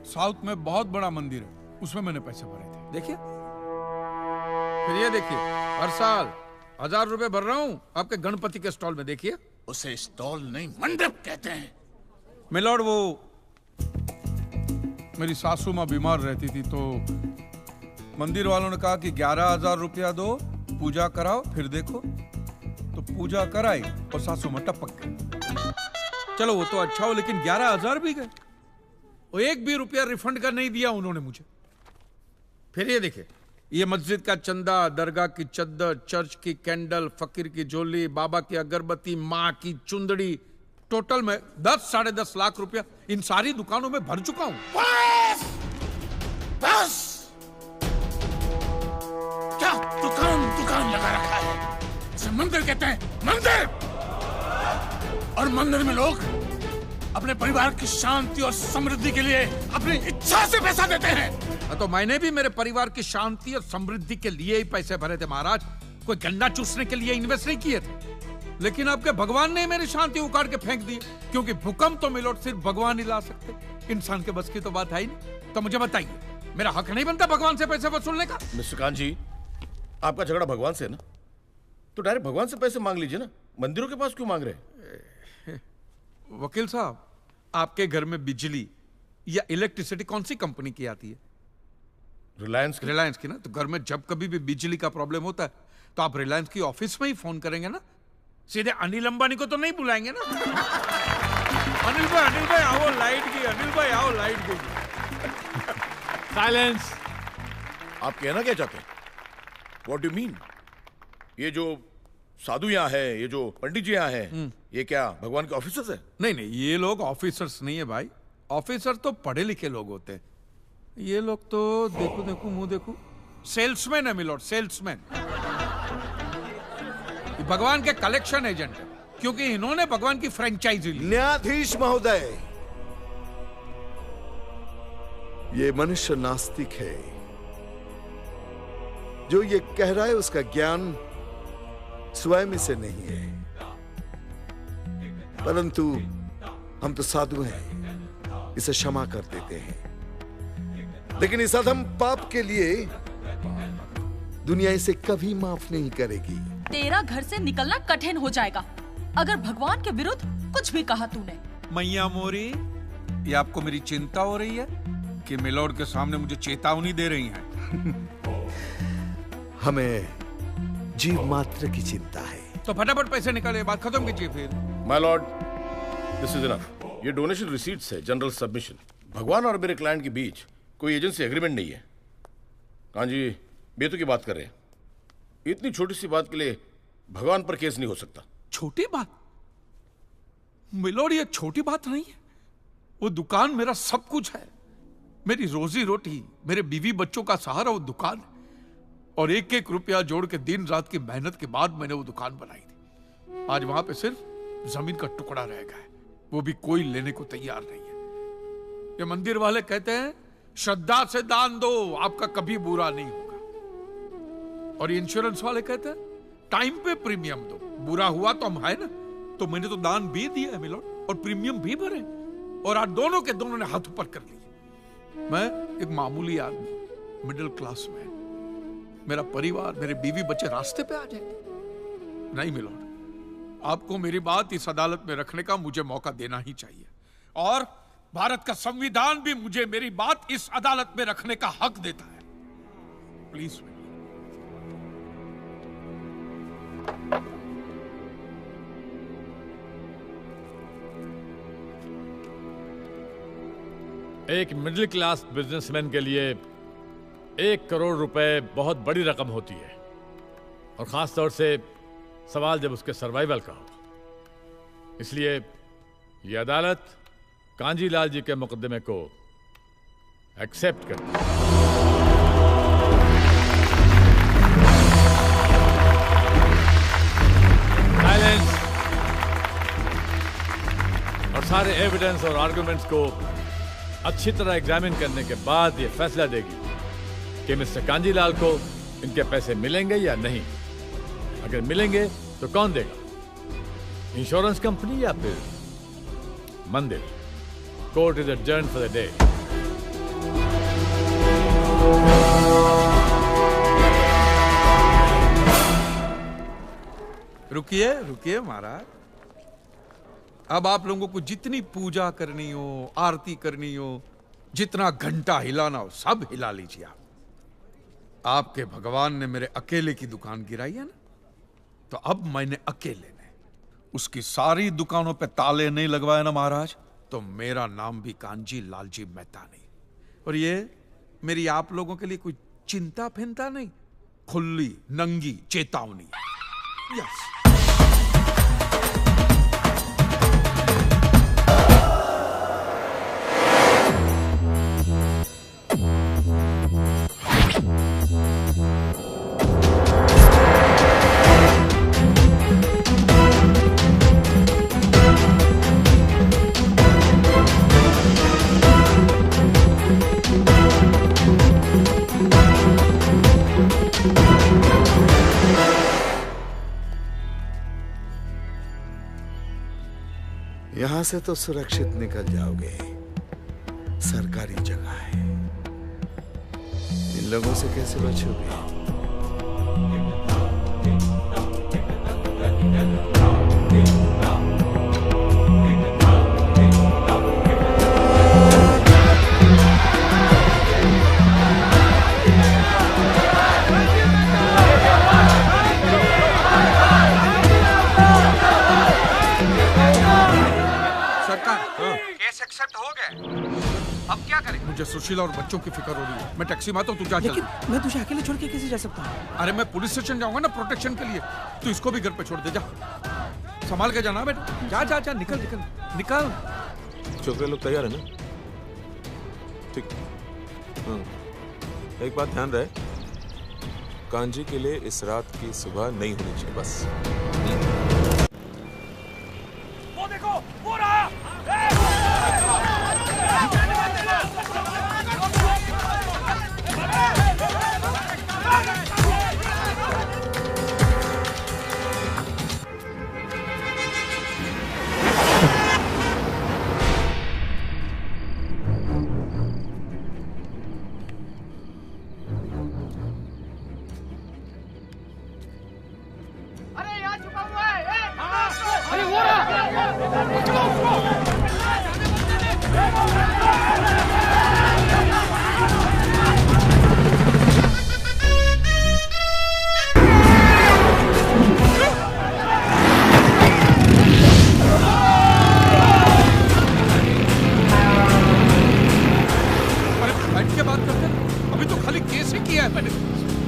साउथ में बहुत बड़ा मंदिर है, उसमें मैंने पैसे भरे थे। देखिए, फिर ये देखिए, हर साल 1000 रुपए भर रहा हूँ आपके गणपति के स्टॉल में। देखिए, उसे स्टॉल नहीं मंडप कहते हैं। मिलोड, वो मेरी सासू माँ बीमार रहती थी, तो मंदिर वालों ने कहा कि 11,000 रुपया दो, पूजा कराओ, फिर देखो। तो पूजा कराई और सासू माँ टपक गई। चलो वो तो अच्छा हो, लेकिन 11,000 भी गए। वो एक भी रुपया रिफंड का नहीं दिया उन्होंने मुझे। फिर ये देखिए, ये मस्जिद का चंदा, दरगाह की चद्दर, चर्च की कैंडल, फकीर की झोली, बाबा की अगरबत्ती, माँ की चुंदड़ी, टोटल में 10-10.5 लाख रुपया इन सारी दुकानों में भर चुका हूं। बस क्या दुकान लगा रखा है? इसे मंदिर कहते हैं, मंदिर। और मंदिर में लोग अपने परिवार की शांति और समृद्धि के लिए अपनी इच्छा से पैसा देते हैं। तो मैंने भी मेरे परिवार की शांति और समृद्धि के लिए ही पैसे भरे थे महाराज, कोई गन्ना चूसने के लिए इन्वेस्ट नहीं किए थे। लेकिन आपके भगवान ने मेरी शांति उखाड़ के फेंक दी, क्योंकि भूकंप तो मिलोट सिर्फ भगवान ही ला सकते, इंसान के बस की तो बात है ही नहीं। तो मुझे बताइए, मेरा हक नहीं बनता भगवान से पैसे वसूलने का? मिस्टर कांत जी, आपका झगड़ा भगवान से है ना, तो डायरेक्ट भगवान से पैसे मांग लीजिए ना, मंदिरों के पास क्यों मांग रहे हैं? वकील साहब, आपके घर में बिजली या इलेक्ट्रिसिटी कौन सी कंपनी की आती है? रिलायंस की ना। तो घर में जब कभी भी बिजली का प्रॉब्लम होता है तो आप रिलायंस की ऑफिस में ही फोन करेंगे ना, सीधे अनिल अंबानी को तो नहीं बुलाएंगे ना। अनिल भाई आओ लाइट की, अनिल भाई आओ लाइट की। साइलेंस। आप कहना क्या चाहते हैं? What do mean? ये जो साधु यहाँ है, ये जो पंडित जी यहाँ है, ये क्या भगवान के ऑफिसर्स है? नहीं, ये लोग ऑफिसर्स नहीं है भाई। ऑफिसर तो पढ़े लिखे लोग होते हैं, ये लोग तो देखो मुंह देखो, सेल्समैन है मिलोड, सेल्समैन। भगवान के कलेक्शन एजेंट है, क्योंकि इन्होंने भगवान की फ्रेंचाइजी ली। न्यायाधीश महोदय, ये मनुष्य नास्तिक है। जो ये कह रहा है उसका ज्ञान स्वयं से नहीं है, परंतु हम तो साधु हैं, इसे क्षमा कर देते हैं। लेकिन इस अधम पाप के लिए दुनिया इसे कभी माफ नहीं करेगी। तेरा घर से निकलना कठिन हो जाएगा अगर भगवान के विरुद्ध कुछ भी कहा तूने। मैया मोरी, ये आपको मेरी चिंता हो रही है कि मिलोड के सामने मुझे चेतावनी दे रही हैं? हमें जीव मात्र की चिंता है। तो फटाफट पैसे निकाले, बात खत्म कीजिए फिर। My Lord, this is enough. ये डोनेशन रिसीट्स है, जनरल सबमिशन। भगवान और मेरे क्लाइंट के बीच कोई एजेंसी एग्रीमेंट नहीं है। कांत जी बेतु की बात कर रहे हैं। इतनी छोटी सी बात के लिए भगवान पर केस नहीं हो सकता। छोटी बात? मिलोड, ये छोटी बात नहीं है। वो दुकान मेरा सब कुछ है, मेरी रोजी रोटी, मेरे बीवी बच्चों का सहारा वो दुकान है। और एक एक रुपया जोड़ के दिन रात की मेहनत के बाद मैंने वो दुकान बनाई थी। आज वहां पे सिर्फ जमीन का टुकड़ा रह गया है, वो भी कोई लेने को तैयार नहीं है। ये मंदिर वाले कहते हैं श्रद्धा से दान दो, आपका कभी बुरा नहीं होगा। और ये इंश्योरेंस वाले कहते हैं टाइम पे प्रीमियम दो, बुरा हुआ तो हम है ना। तो मैंने तो दान भी दिया है मिलोड, और प्रीमियम भी भरे, और आज दोनों के दोनों ने हाथ ऊपर कर लिए। मैं एक मामूली आदमी, मिडिल क्लास में, मेरा परिवार, मेरे बीवी बच्चे रास्ते पे आ जाएंगे। नहीं मिलोड, आपको मेरी बात इस अदालत में रखने का मुझे मौका देना ही चाहिए, और भारत का संविधान भी मुझे मेरी बात इस अदालत में रखने का हक देता है। प्लीज। एक मिडिल क्लास बिजनेसमैन के लिए 1 करोड़ रुपए बहुत बड़ी रकम होती है, और खास तौर से सवाल जब उसके सर्वाइवल का हो। इसलिए यह अदालत कांजी लाल जी के मुकदमे को एक्सेप्ट करती है। साइलेंस। और सारे एविडेंस और आर्गुमेंट्स को अच्छी तरह एग्जामिन करने के बाद यह फैसला देगी कि मिस्टर कांजीलाल को इनके पैसे मिलेंगे या नहीं। अगर मिलेंगे तो कौन देगा, इंश्योरेंस कंपनी या फिर मंदिर? Court is adjourned for the day. रुकिए महाराज। अब आप लोगों को जितनी पूजा करनी हो, आरती करनी हो, जितना घंटा हिलाना हो, सब हिला लीजिए आप। आपके भगवान ने मेरे अकेले की दुकान गिराई है ना, तो अब मैंने अकेले ने उसकी सारी दुकानों पे ताले नहीं लगवाए ना महाराज, तो मेरा नाम भी कांजी लालजी मेहता नहीं। और ये मेरी आप लोगों के लिए कोई चिंता फिंता नहीं, खुली नंगी चेतावनी। यस। यहां से तो सुरक्षित निकल जाओगे, सरकारी जगह है, इन लोगों से कैसे बचोगे? अब क्या करें? मुझे सुशीला और बच्चों की फिक्र हो रही है। मैं टैक्सी में आता हूँ, तू जा। लेकिन मैं तुझे अकेले छोड़ के कैसे जा सकता हूँ? अरे मैं पुलिस स्टेशन जाऊंगा ना प्रोटेक्शन के लिए, तू इसको भी घर पे छोड़ दे। जा, संभाल के जाना बेटा। जा जा जा, निकल निकल निकल। छोकरे लोग तैयार है ना? ठीक। हाँ। एक बात ध्यान रहे, कांजी के लिए इस रात की सुबह नहीं होनी चाहिए बस। वो देखो, वो रहा।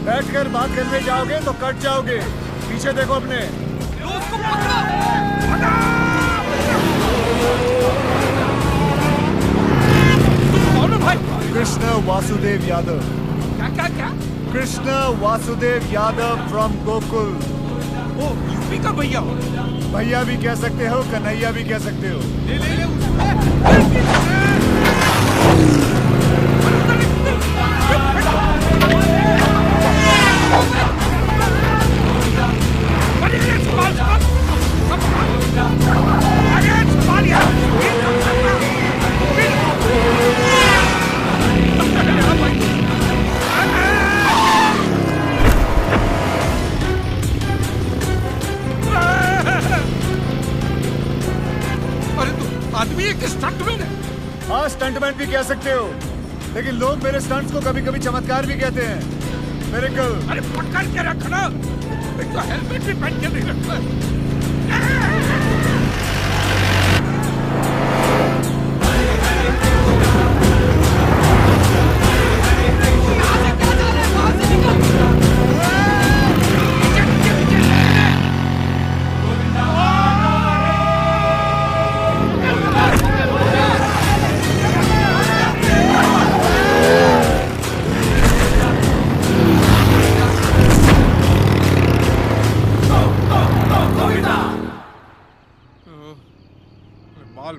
बैठकर बात करने जाओगे तो कट जाओगे। पीछे देखो अपने। उसको पकड़ो। कौन है भाई? कृष्ण वासुदेव यादव। क्या क्या क्या? Krishna Vasudev Yadav from Gokul. Oh, UP का भैया हो? भैया भी कह सकते हो, कन्हैया भी कह सकते हो। ले ले ले आदमी एक स्टंटमैन है। हाँ, स्टंटमैन भी कह सकते हो, लेकिन लोग मेरे स्टंट्स को कभी कभी चमत्कार भी कहते हैं। मिरेकल। अरे पकड़ के रखना, एक तो हेलमेट भी पहन के नहीं रखता।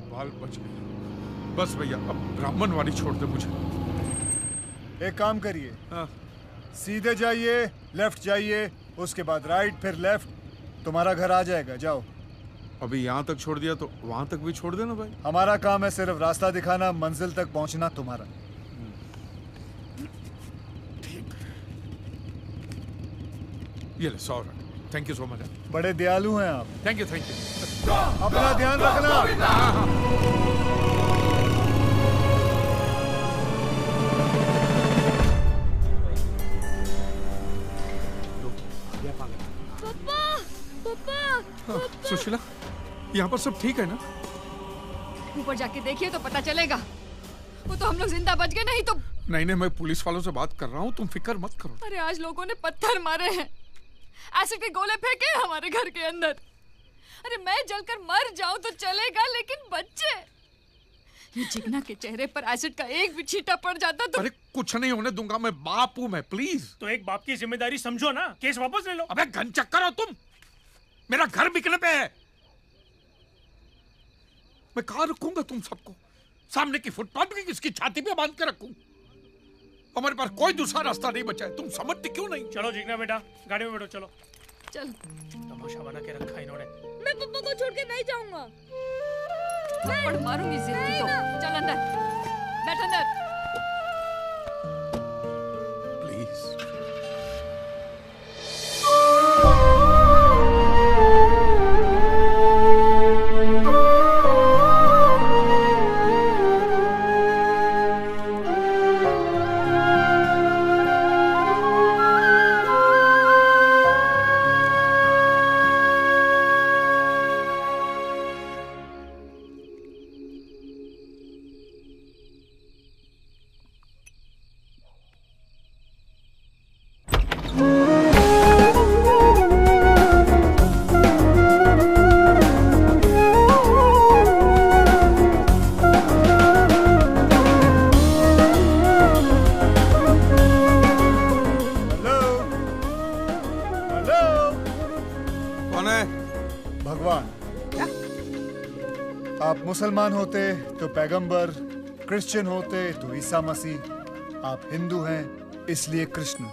बाल बच गया। बस भैया, अब ब्राह्मण वाली छोड़ दे मुझे। एक काम करिए, सीधे जाइए, लेफ्ट जाइए, उसके बाद राइट, फिर लेफ्ट, तुम्हारा घर आ जाएगा। जाओ। अभी यहाँ तक छोड़ दिया तो वहां तक भी छोड़ देना भाई। हमारा काम है सिर्फ रास्ता दिखाना, मंजिल तक पहुंचना तुम्हारा। ये ले 100। Thank you so much. बड़े दयालु हैं आप। Thank you. अपना ध्यान रखना। पापा, पापा, सुशीला, यहाँ पर सब ठीक है ना? ऊपर जाके देखिए तो पता चलेगा। वो तो हम लोग जिंदा बच गए, नहीं तो। नहीं, मैं पुलिस वालों से बात कर रहा हूँ, तुम फिक्र मत करो। अरे आज लोगों ने पत्थर मारे हैं, एसिड के गोले फेंके हमारे घर के अंदर। अरे मैं जलकर मर जाऊं तो चलेगा, लेकिन बच्चे, ये जिगना के चेहरे पर एसिड का एक भी छींटा पड़ जाता तो। अरे कुछ नहीं होने दूंगा, मैं बाप हूं मैं, प्लीज। तो एक बाप की जिम्मेदारी समझो ना, केस वापस ले लो। अबे घन चक्कर हो तुम, मेरा घर बिकने पे है। मैं कहाँ रखूंगा तुम सबको? सामने की फुटपाथ की किसकी छाती पे बांध के रखूं? हमारे पास कोई दूसरा रास्ता नहीं बचा है, तुम समझते क्यों नहीं? चलो जिगना बेटा, गाड़ी में बैठो, चलो। चल। तमाशा बना के रखा इन्होंने। मैं पप्पा को छोड़ के नहीं जाऊंगा। थप्पड़ मारूंगी जिंदगी तो। चल अंदर, बैठ अंदर। प्लीज। मुसलमान होते तो पैगंबर, क्रिश्चियन होते तो ईसा मसीह, आप हिंदू हैं इसलिए कृष्ण।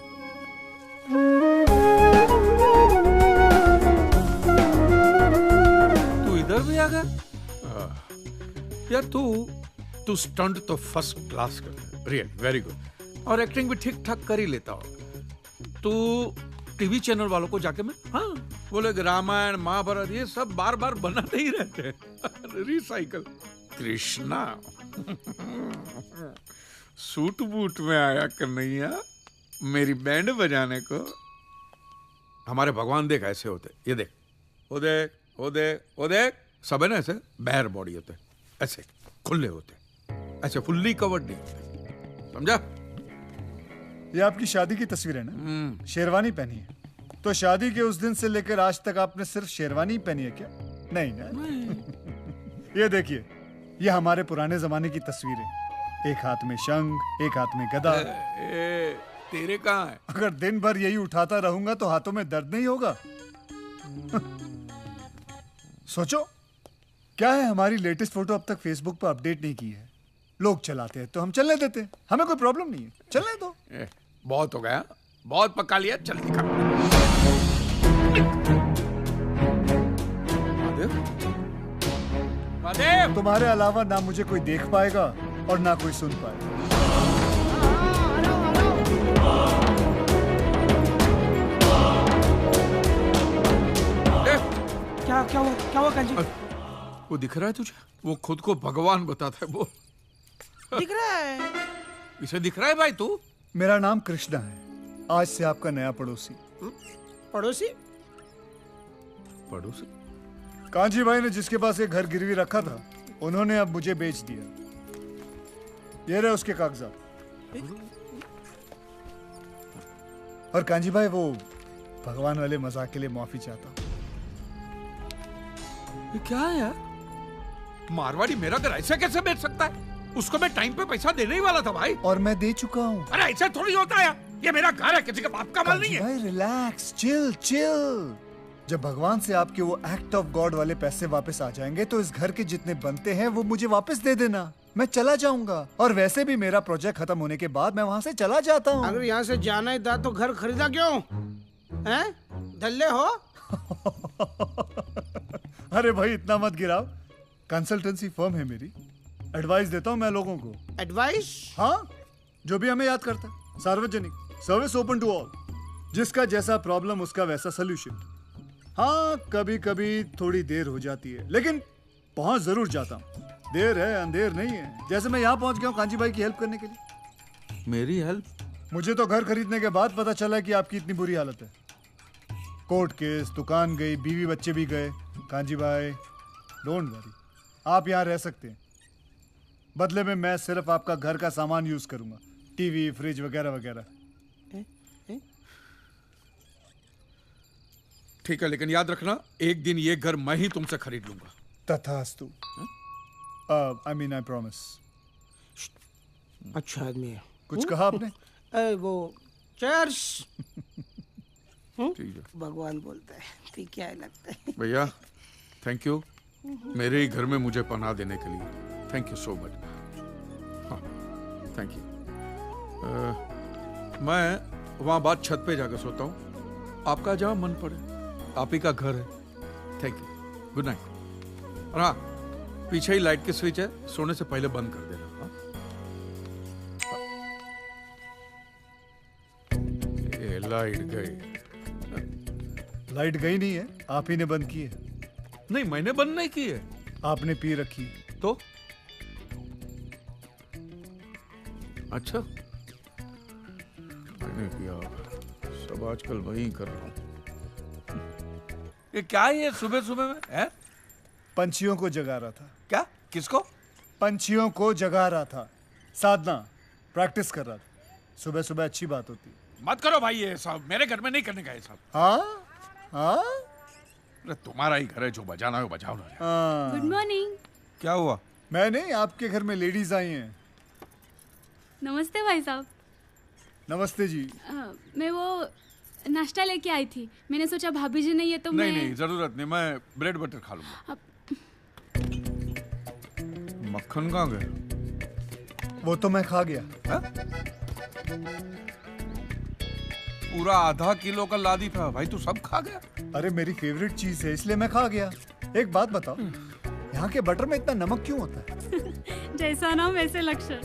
तू इधर भी आ गया? यार तू स्टंट तो फर्स्ट क्लास करता है, रियल वेरी गुड, और एक्टिंग भी ठीक ठाक कर ही लेता हो। तू टीवी चैनल वालों को जाके मैं बोले रामायण महाभारत ये सब बार बार बनाते ही रहते हैं। रिसाइकल। कृष्णा सूट बूट में आया कन्हैया मेरी बैंड बजाने को। हमारे भगवान देख ऐसे होते, ये देख, वो देख, वो देख, वो देख, सब है ना ऐसे बैर बॉडी होते, ऐसे खुले होते, ऐसे फुल्ली कवर्ड नहीं होते, समझा? ये आपकी शादी की तस्वीर है ना? शेरवानी पहनी है, तो शादी के उस दिन से लेकर आज तक आपने सिर्फ शेरवानी पहनी है क्या? नहीं ना? ये देखिए, ये हमारे पुराने जमाने की तस्वीर है। एक हाथ में शंख, एक हाथ में गदा। तेरे कहाँ है? अगर दिन भर यही उठाता रहूंगा तो हाथों में दर्द नहीं होगा? सोचो, क्या है हमारी लेटेस्ट फोटो अब तक फेसबुक पर अपडेट नहीं की है। लोग चलाते हैं तो हम चलने देते हैं, हमें कोई प्रॉब्लम नहीं है, चलने दो। बहुत हो गया, बहुत पका लिया, चल दिखा। महादेव, तुम्हारे अलावा ना मुझे कोई देख पाएगा और ना कोई सुन पाएगा। क्या हुआ कांजी? वो दिख रहा है तुझे? वो खुद को भगवान बताता है वो। दिख रहा है? इसे दिख रहा है भाई तू? मेरा नाम कृष्णा है, आज से आपका नया पड़ोसी। पड़ोसी? पड़ोसी? कांजी भाई ने जिसके पास एक घर गिरवी रखा था, उन्होंने अब मुझे बेच दिया। ये रहे उसके कागजात। और कांजी भाई, वो भगवान वाले मजाक के लिए माफी चाहता हूँ। ये क्या है यार? मारवाड़ी मेरा घर ऐसे कैसे बेच सकता है? उसको मैं टाइम पे पैसा देने ही वाला था भाई। और मैं दे चुका हूँ। अरे ऐसे थोड़ी होता है, ये मेरा घर है, किसी का बाप का माल नहीं है। भाई रिलैक्स, चिल चिल। जब भगवान से आपके वो एक्ट ऑफ गॉड वाले पैसे वापस आ जाएंगे तो इस घर के जितने बनते हैं वो मुझे वापस दे देना। मैं चला जाऊंगा, और वैसे भी मेरा प्रोजेक्ट खत्म होने के बाद मैं वहाँ से चला जाता हूँ। अगर यहाँ से जाना ही था तो घर खरीदा क्यों? हैं? धल्ले हो? अरे भाई इतना मत गिराओ, कंसल्टेंसी फर्म है मेरी, एडवाइस देता हूँ मैं लोगों को। एडवाइस? हाँ, जो भी हमें याद करता है। सार्वजनिक, सर्विस ओपन टू ऑल, जिसका जैसा प्रॉब्लम उसका वैसा सोल्यूशन। हाँ, कभी कभी थोड़ी देर हो जाती है, लेकिन पहुंच जरूर जाता हूँ। देर है अंधेर नहीं है। जैसे मैं यहाँ पहुंच गया हूँ कांजी भाई की हेल्प करने के लिए। मेरी हेल्प? मुझे तो घर खरीदने के बाद पता चला कि आपकी इतनी बुरी हालत है। कोर्ट केस, दुकान गई, बीवी बच्चे भी गए। कांजी भाई, डोंट वरी, आप यहाँ रह सकते हैं। बदले में मैं सिर्फ आपका घर का सामान यूज करूंगा, टीवी, फ्रिज वगैरह वगैरह। ठीक है, लेकिन याद रखना एक दिन ये घर मैं ही तुमसे खरीद लूंगा। तथास्तु। I mean I promise. अच्छा आदमी है। कुछ कहा आपने? वो चर्च। ठीक है, भगवान बोलता है, ठीक क्या है लगता है। भैया थैंक यू, मेरे ही घर में मुझे पनाह देने के लिए। Thank you so much. हाँ थैंक यू। मैं वहाँ बात छत पे जाकर सोता हूँ, आपका जहाँ मन पड़े, आप ही का घर है। Thank you, good night. और हाँ, पीछे ही लाइट की स्विच है, सोने से पहले बंद कर देना। हाँ? ये लाइट गई। लाइट गई नहीं है, आप ही ने बंद की है। नहीं, मैंने बंद नहीं की है। आपने पी रखी तो? अच्छा, मैंने किया, सब आजकल वही कर रहा हूँ। ये क्या है ये सुबह सुबह में है? पंछियों को जगा रहा था। क्या? किसको? पंछियों को जगा रहा था। साधना, प्रैक्टिस कर रहा था। सुबह सुबह अच्छी बात होती है। मत करो भाई ये सब, मेरे घर में नहीं करने का ये सब। हाँ हाँ, अरे तुम्हारा ही घर है, जो बजाना है वो बजाओ ना। Good morning. क्या हुआ? मैं नहीं, आपके घर में लेडीज आई हैं। नमस्ते भाई साहब। नमस्ते जी। मैं वो नाश्ता लेके आई थी, मैंने सोचा भाभी जी नहीं है तो नहीं मैं... नहीं, जरूरत नहीं, मैं ब्रेड बटर खा लूंगा। मक्खन कहाँ गया? वो तो मैं खा गया। हा? पूरा आधा किलो का लादी था भाई, तू सब खा गया? अरे मेरी फेवरेट चीज है इसलिए मैं खा गया। एक बात बताओ, यहाँ के बटर में इतना नमक क्यों होता है? जैसा नाम वैसे लक्षण।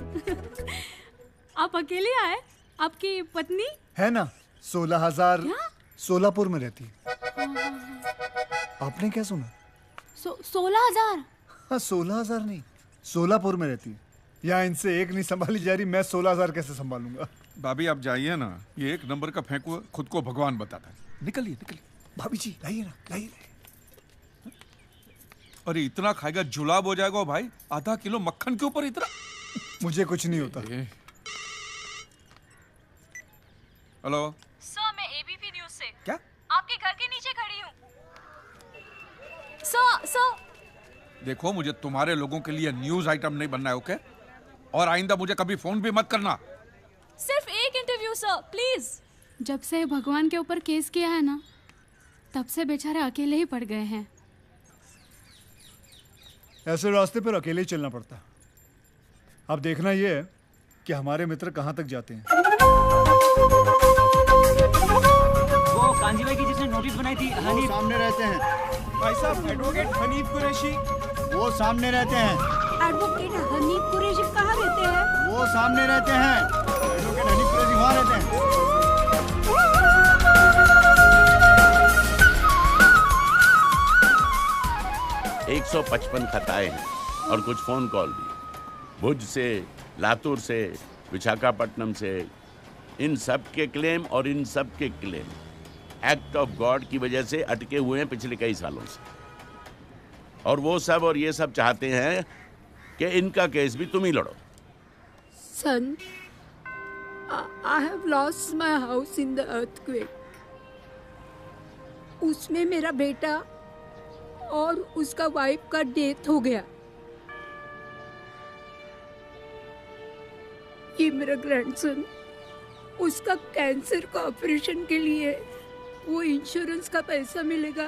आप अकेले आए? आपकी पत्नी है ना, 16,000 सोलापुर में रहती है। आपने क्या सुना? 16,000? हाँ 16,000 नहीं, सोलापुर में रहती है। यहाँ इनसे एक नहीं संभाली जा रही, मैं 16,000 कैसे संभालूंगा? भाभी आप जाइए ना, ये एक नंबर का फेंकू, खुद को भगवान बताता है। निकलिए निकलिए। भाभी जी लाइए ना, लाइए। अरे इतना खाएगा जुलाब हो जाएगा भाई, आधा किलो मक्खन के ऊपर इतना। मुझे कुछ नहीं होता। हेलो सर, मैं एबीपी न्यूज से। क्या? आपके घर के नीचे खड़ी हूँ। सर देखो, मुझे तुम्हारे लोगों के लिए न्यूज आइटम नहीं बनना है, ओके? और आइंदा मुझे कभी फोन भी मत करना। सिर्फ एक इंटरव्यू सर, प्लीज। जब से भगवान के ऊपर केस किया है ना, तब से बेचारे अकेले ही पड़ गए हैं। ऐसे रास्ते पर अकेले ही चलना पड़ता है। अब देखना ये है कि हमारे मित्र कहाँ तक जाते हैं। वो कांजी भाई की जिसने नोटिस बनाई थी, हनीफ सामने रहते हैं। भाई साहब, एडवोकेट हनीफ कुरैशी वो सामने रहते हैं। एडवोकेट हनीफ कुरैशी कहाँ रहते हैं? वो सामने रहते हैं। एडवोकेट हनीफ कुरैशी वहाँ रहते हैं। 155 खताएं हैं और कुछ फोन कॉल भी, भुज से, लातूर से, विशाखापट्टनम से। इन सब के क्लेम और इन सब के क्लेम एक्ट ऑफ गॉड की वजह से अटके हुए हैं पिछले कई सालों से। और वो सब और ये सब चाहते हैं कि इनका केस भी तुम ही लड़ो। Son, I have lost my house in the earthquake. उसमें मेरा बेटा और उसका वाइफ का डेथ हो गया। ये मेरा ग्रैंडसन, उसका कैंसर का ऑपरेशन के लिए वो इंश्योरेंस का पैसा मिलेगा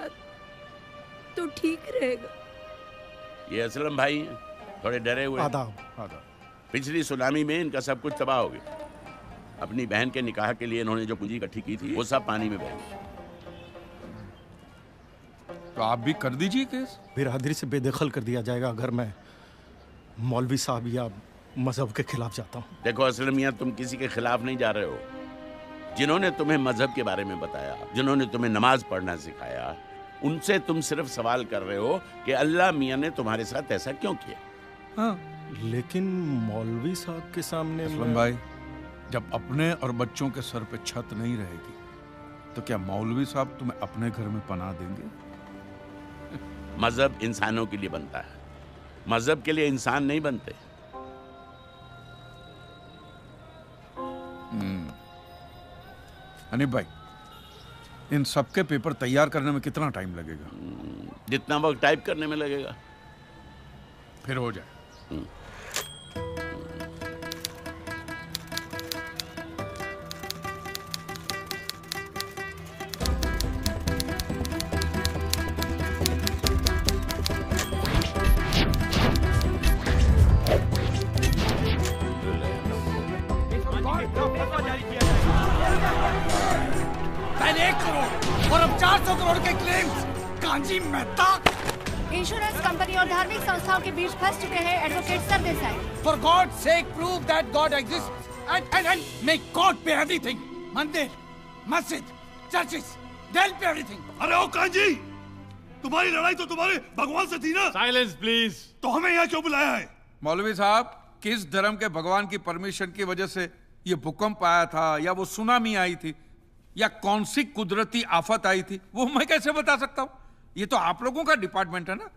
तो ठीक रहेगा। ये असलम भाई हैं, थोड़े डरे हुए। आदाब। पिछली सुनामी में इनका सब कुछ तबाह हो गया। अपनी बहन के निकाह के लिए इन्होंने जो पूंजी इकट्ठी की थी वो सब पानी में बह गई। तो आप भी कर दीजिए केस। बिरादरी से बेदखल कर दिया जाएगा अगर मैं मौलवी साहब या मजहब के खिलाफ जाता हूँ। देखो असलम मियां, तुम किसी के खिलाफ नहीं जा रहे हो। जिन्होंने तुम्हें मजहब के बारे में बताया, जिन्होंने तुम्हें नमाज पढ़ना सिखाया, उनसे तुम सिर्फ सवाल कर रहे हो कि अल्लाह मियां ने तुम्हारे साथ ऐसा क्यों किया। हाँ, लेकिन मौलवी साहब के सामने असलम भाई, जब अपने और बच्चों के सर पे छत नहीं रहेगी तो क्या मौलवी साहब तुम्हें अपने घर में पनाह देंगे? मजहब इंसानों के लिए बनता है, मजहब के लिए इंसान नहीं बनते। हनीफ भाई, इन सबके पेपर तैयार करने में कितना टाइम लगेगा? जितना वक्त टाइप करने में लगेगा। फिर हो जाए। पहले 1 करोड़ और अब 400 करोड़ के claims. Kanji Mehta insurance company और धार्मिक संस्थाओं के बीच फंस चुके हैं advocate Sardesai. For God's sake, prove that God exists and make God pay everything. मंदिर, मस्जिद, churches, they'll pay everything. अरे ओ कांजी, तुम्हारी लड़ाई तो तुम्हारे भगवान से थी ना? Silence please. तो हमें यहाँ क्यों बुलाया है? मौलवी साहब, किस धर्म के भगवान की परमिशन की वजह से ये भूकंप आया था, या वो सुनामी आई थी, या कौन सी कुदरती आफत आई थी, वो मैं कैसे बता सकता हूँ? ये तो आप लोगों का डिपार्टमेंट है ना।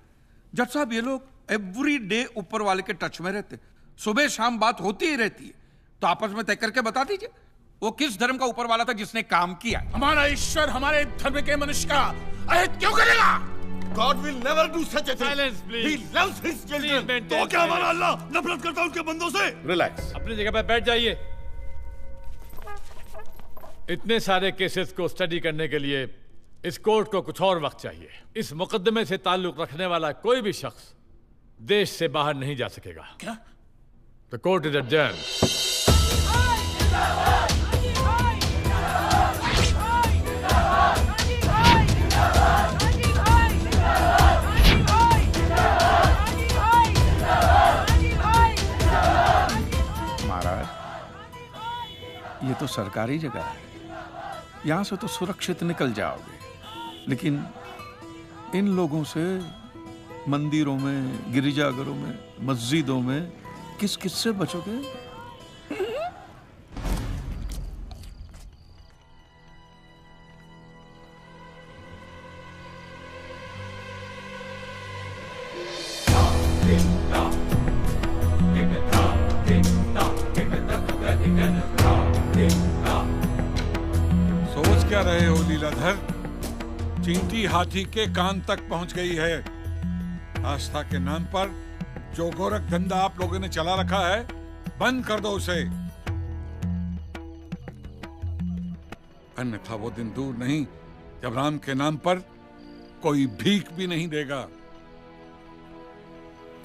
जज साहब, ये लोग एवरी डे ऊपर वाले के टच में रहते, सुबह शाम बात होती ही रहती है, तो आपस में तय करके बता दीजिए वो किस धर्म का ऊपर वाला था जिसने काम किया। हमारा ईश्वर हमारे धर्म के मनुष्य का अहित क्यों करेगा? God will never do such a thing. Silence, please. He loves his children. तो क्या हमारा अल्लाह नफरत करता है उनके बंदों से? रिलैक्स, अपनी जगह पर बैठ जाइए। इतने सारे केसेस को स्टडी करने के लिए इस कोर्ट को कुछ और वक्त चाहिए। इस मुकदमे से ताल्लुक रखने वाला कोई भी शख्स देश से बाहर नहीं जा सकेगा। क्या? The court is adjourned. महाराज, ये तो सरकारी जगह है, यहां से तो सुरक्षित निकल जाओगे, लेकिन इन लोगों से मंदिरों में, गिरिजाघरों में, मस्जिदों में किस किस से बचोगे? सोच क्या रहे हो लीलाधर? चींटी हाथी के कान तक पहुंच गई है। आस्था के नाम पर जो गोरख धंधा आप लोगों ने चला रखा है, बंद कर दो उसे, अन्यथा वो दिन दूर नहीं जब राम के नाम पर कोई भीख भी नहीं देगा।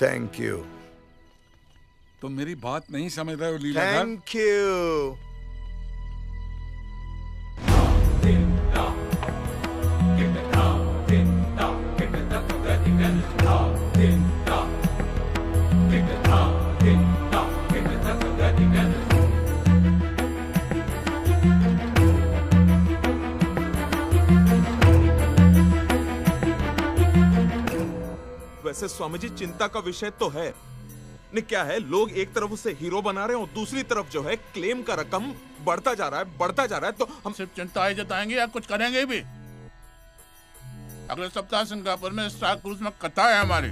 Thank you. तुम मेरी बात नहीं समझ रहे हो लीलाधर? Thank you. वैसे स्वामी जी, चिंता का विषय तो है नहीं, क्या है, लोग एक तरफ उसे हीरो बना रहे हैं और दूसरी तरफ जो है क्लेम का रकम बढ़ता जा रहा है, तो हम सिर्फ चिंता ही जताएंगे या कुछ करेंगे भी? अगले सप्ताह सिंगापुर में स्टार क्रूज में कथा है हमारी,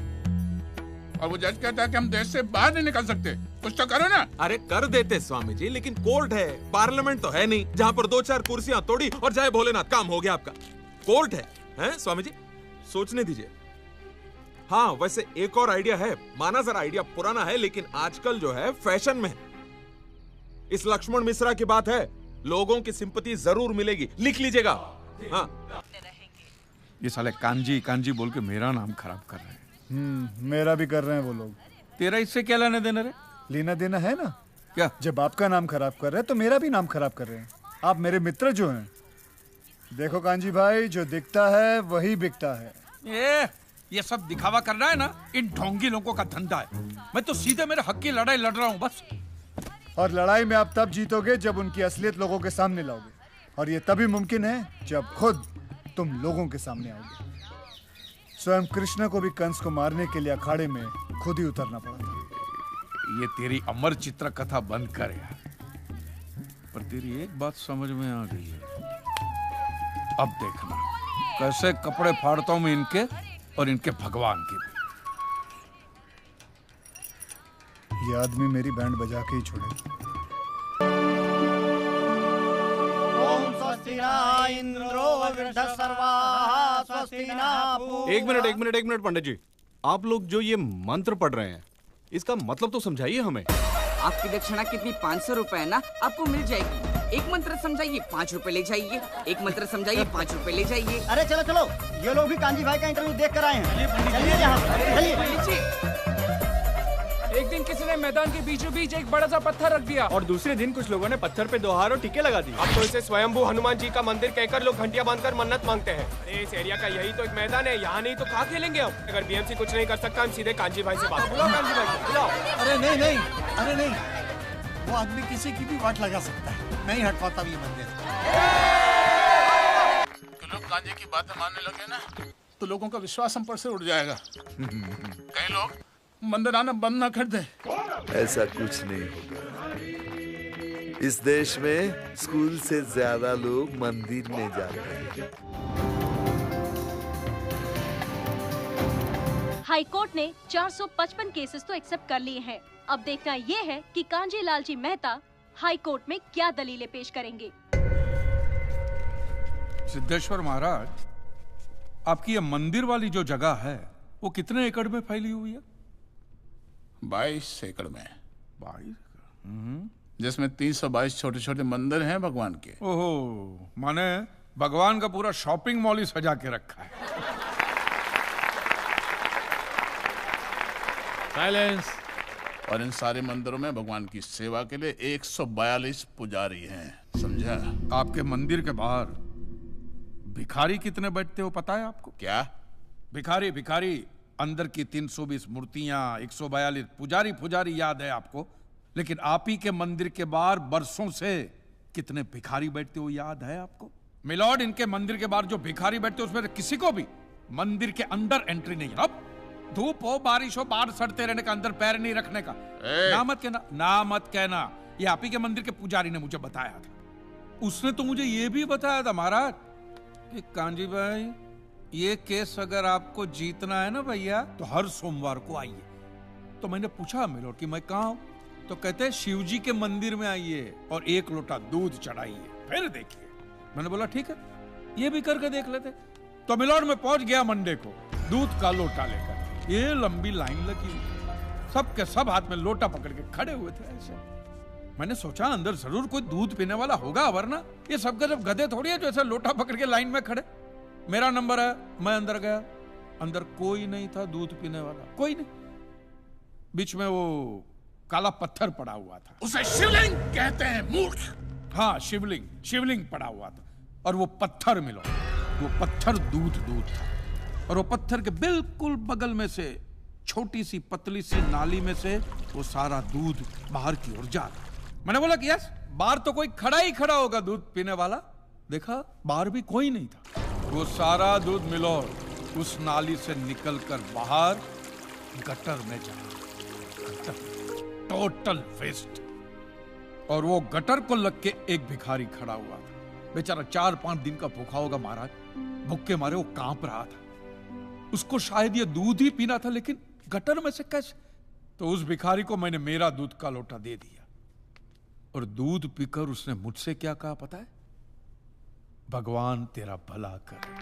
और वो जज कहता है कि हम देश से बाहर नहीं निकल सकते। कुछ तो करो ना। अरे कर देते स्वामी जी, लेकिन कोर्ट है, पार्लियामेंट तो है नहीं जहाँ पर 2-4 कुर्सियां तोड़ी और जय भोलेनाथ, काम हो गया आपका। कोर्ट है स्वामी जी, सोचने दीजिए। हाँ, वैसे एक और आइडिया है, माना जरा आइडिया पुराना है, लेकिन आजकल जो है फैशन में है। इस लक्ष्मण मिश्रा की बात है, लोगों की सिंपैथी जरूर मिलेगी, लिख लीजिएगा। हाँ, ये साले कांजी कांजी बोल के मेरा नाम खराब कर रहे हैं। मेरा भी कर रहे हैं वो लोग। तेरा इससे क्या लेना देना रे? लेना देना है ना। क्या? जब आपका नाम खराब कर रहे हैं तो मेरा भी नाम खराब कर रहे हैं। आप मेरे मित्र जो हैं। देखो कांजी भाई, जो दिखता है वही बिकता है। ये सब दिखावा करना है ना, इन ढोंगी लोगों का धंधा है। मैं तो सीधे मेरे हक की लड़ाई लड़ रहा हूँ बस। और लड़ाई में आप तब जीतोगे जब उनकी असलियत लोगों के सामने लाओगे, और ये तभी मुमकिन है जब खुद तुम लोगों के सामने आओगे। स्वयं कृष्ण को भी कंस को मारने के लिए अखाड़े में खुद ही उतरना पड़ा था। ये तेरी अमर चित्र कथा बंद कर यार। पर तेरी एक बात समझ में आ गई है, अब देखना कैसे कपड़े फाड़ता हूं मैं इनके और इनके भगवान की भी। ये आदमी मेरी बैंड बजा के ही छोड़े। ओम स्वस्ति न इंद्रो वृद्धस्सर्वाः स्वस्ति न एक मिनट पंडित जी, आप लोग जो ये मंत्र पढ़ रहे हैं इसका मतलब तो समझाइए हमें। आपकी दक्षिणा कितनी? 500 रुपए है ना, आपको मिल जाएगी। एक मंत्र समझाइए 5 रुपए ले जाइए, एक मंत्र समझाइए 5 रुपए ले जाइए। अरे चलो चलो, ये लोग भी कांजी भाई का इंटरव्यू देख कर आए हैं। चलिए यहाँ चलिए। एक दिन किसी ने मैदान के बीचों बीच एक बड़ा सा पत्थर रख दिया और दूसरे दिन कुछ लोगों ने पत्थर पे 2 हार और टीके लगा दिए। अब तो इसे स्वयंभू हनुमान जी का मंदिर कहकर लोग घंटियां बांधकर मन्नत मांगते हैं। अरे इस एरिया का यही तो एक मैदान है, यहाँ नहीं तो कहाँ खेलेंगे हम? अगर बीएमसी कुछ नहीं कर सकता, हम सीधे कांजी भाई से बात बुलाओ। कांजी भाई को बुलाओ। अरे नहीं, अरे नहीं, वो आदमी किसी की भी वाट लगा सकता है, नहीं हट पाता ये मंदिर। लोग कांजे की बातें मानने लगे ना तो लोगों का विश्वास हम पर से उड़ जाएगा। कई लोग मंदिर आना बंद ना कर दे। ऐसा कुछ नहीं होगा। इस देश में स्कूल से ज्यादा लोग मंदिर में जाते हैं। हाईकोर्ट ने 455 केसेस तो एक्सेप्ट कर लिए हैं। अब देखना ये है कि कांजी लाल जी मेहता हाईकोर्ट में क्या दलीलें पेश करेंगे। सिद्धेश्वर महाराज, आपकी ये मंदिर वाली जो जगह है वो कितने एकड़ में फैली हुई है? 22 एकड़ में। 22? जिसमें 322 छोटे छोटे मंदिर हैं भगवान के। ओहो, माने भगवान का पूरा शॉपिंग मॉल ही सजा के रखा है। साइलेंस। और इन सारे मंदिरों में भगवान की सेवा के लिए 142 पुजारी हैं, समझा? आपके मंदिर के बाहर भिखारी कितने बैठते हो पता है आपको? क्या? भिखारी अंदर की 320 मूर्तियां, 142 पुजारी याद है आपको, लेकिन आप ही के मंदिर के बाहर बरसों से कितने भिखारी बैठते हो याद है आपको? मिलॉर्ड, इनके मंदिर के बाहर जो भिखारी बैठते हो उसमें किसी को भी मंदिर के अंदर एंट्री नहीं। अब धूप हो बारिश हो बाहर सड़ते रहने का, अंदर पैर नहीं रखने का। ना मत कहना, ये आप ही के मंदिर के पुजारी ने मुझे बताया था। उसने तो मुझे ये भी बताया था महाराज कि कांजी भाई, ये केस अगर आपको जीतना है ना भैया तो हर सोमवार को आइए। तो मैंने पूछा मिलॉर्ड कि मैं कहाँ हूँ? तो कहते हैं शिव जी के मंदिर में आइए और 1 लोटा दूध चढ़ाइए, फिर देखिए। मैंने बोला ठीक है, ये भी करके देख लेते। तो मिलॉर्ड में पहुंच गया मंडे को दूध का लोटा लेकर। ये लंबी लाइन लगी हुई, सबके सब हाथ में लोटा पकड़ के खड़े हुए थे ऐसे। मैंने सोचा अंदर जरूर कोई दूध पीने वाला होगा, वरना ये सब के सब गधे थोड़ी है जो ऐसा लोटा पकड़ के लाइन में खड़े। मेरा नंबर है, मैं अंदर गया, अंदर कोई नहीं था दूध पीने वाला, कोई नहीं। बीच में वो काला पत्थर पड़ा हुआ था, उसे शिवलिंग कहते हैं मूर्ख। हाँ, शिवलिंग पड़ा हुआ था और वो पत्थर मिलो, वो पत्थर दूध था। और वो पत्थर के बिल्कुल बगल में से छोटी सी पतली सी नाली में से वो सारा दूध बाहर की ओर जा रहा। मैंने बोला कि यस, बाहर तो कोई खड़ा होगा दूध पीने वाला। देखा बाहर भी कोई नहीं था। वो सारा दूध मिलो उस नाली से निकलकर बाहर गटर में जा, टोटल वेस्ट। और वो गटर को लग के एक भिखारी खड़ा हुआ था, बेचारा 4-5 दिन का भूखा होगा महाराज, भूख के मारे वो कांप रहा था। उसको शायद ये दूध ही पीना था, लेकिन गटर में से कैसे? तो उस भिखारी को मैंने मेरा दूध का लोटा दे दिया और दूध पीकर उसने मुझसे क्या कहा पता है? भगवान तेरा भला करे।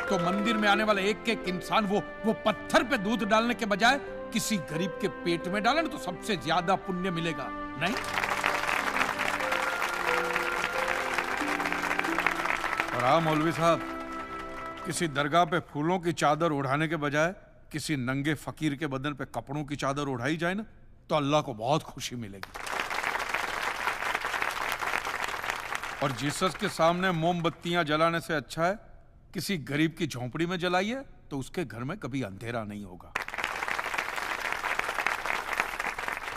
तो मंदिर में आने वाला एक इंसान वो पत्थर पे दूध डालने के बजाय किसी गरीब के पेट में डाले तो सबसे ज्यादा पुण्य मिलेगा, नहीं? और हाँ मौलवी साहब, किसी दरगाह पे फूलों की चादर उड़ाने के बजाय किसी नंगे फकीर के बदन पे कपड़ों की चादर उड़ाई जाए ना तो अल्लाह को बहुत खुशी मिलेगी। और जीसस के सामने मोमबत्तियां जलाने से अच्छा है किसी गरीब की झोंपड़ी में जलाइए, तो उसके घर में कभी अंधेरा नहीं होगा।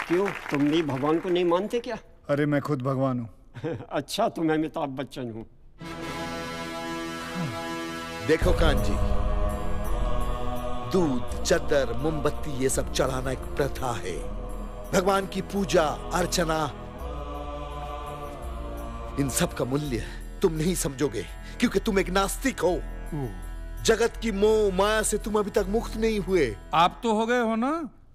क्यों, तुम भी भगवान को नहीं मानते क्या? अरे मैं खुद भगवान हूँ। अच्छा, तो मैं अमिताभ बच्चन हूँ। देखो कांजी, दूध, चद्दर, मोमबत्ती ये सब चढ़ाना एक प्रथा है। भगवान की पूजा अर्चना इन सब का मूल्य तुम नहीं समझोगे क्योंकि तुम एक नास्तिक हो। जगत की मोह माया से तुम अभी तक मुक्त नहीं हुए। आप तो हो गए हो ना,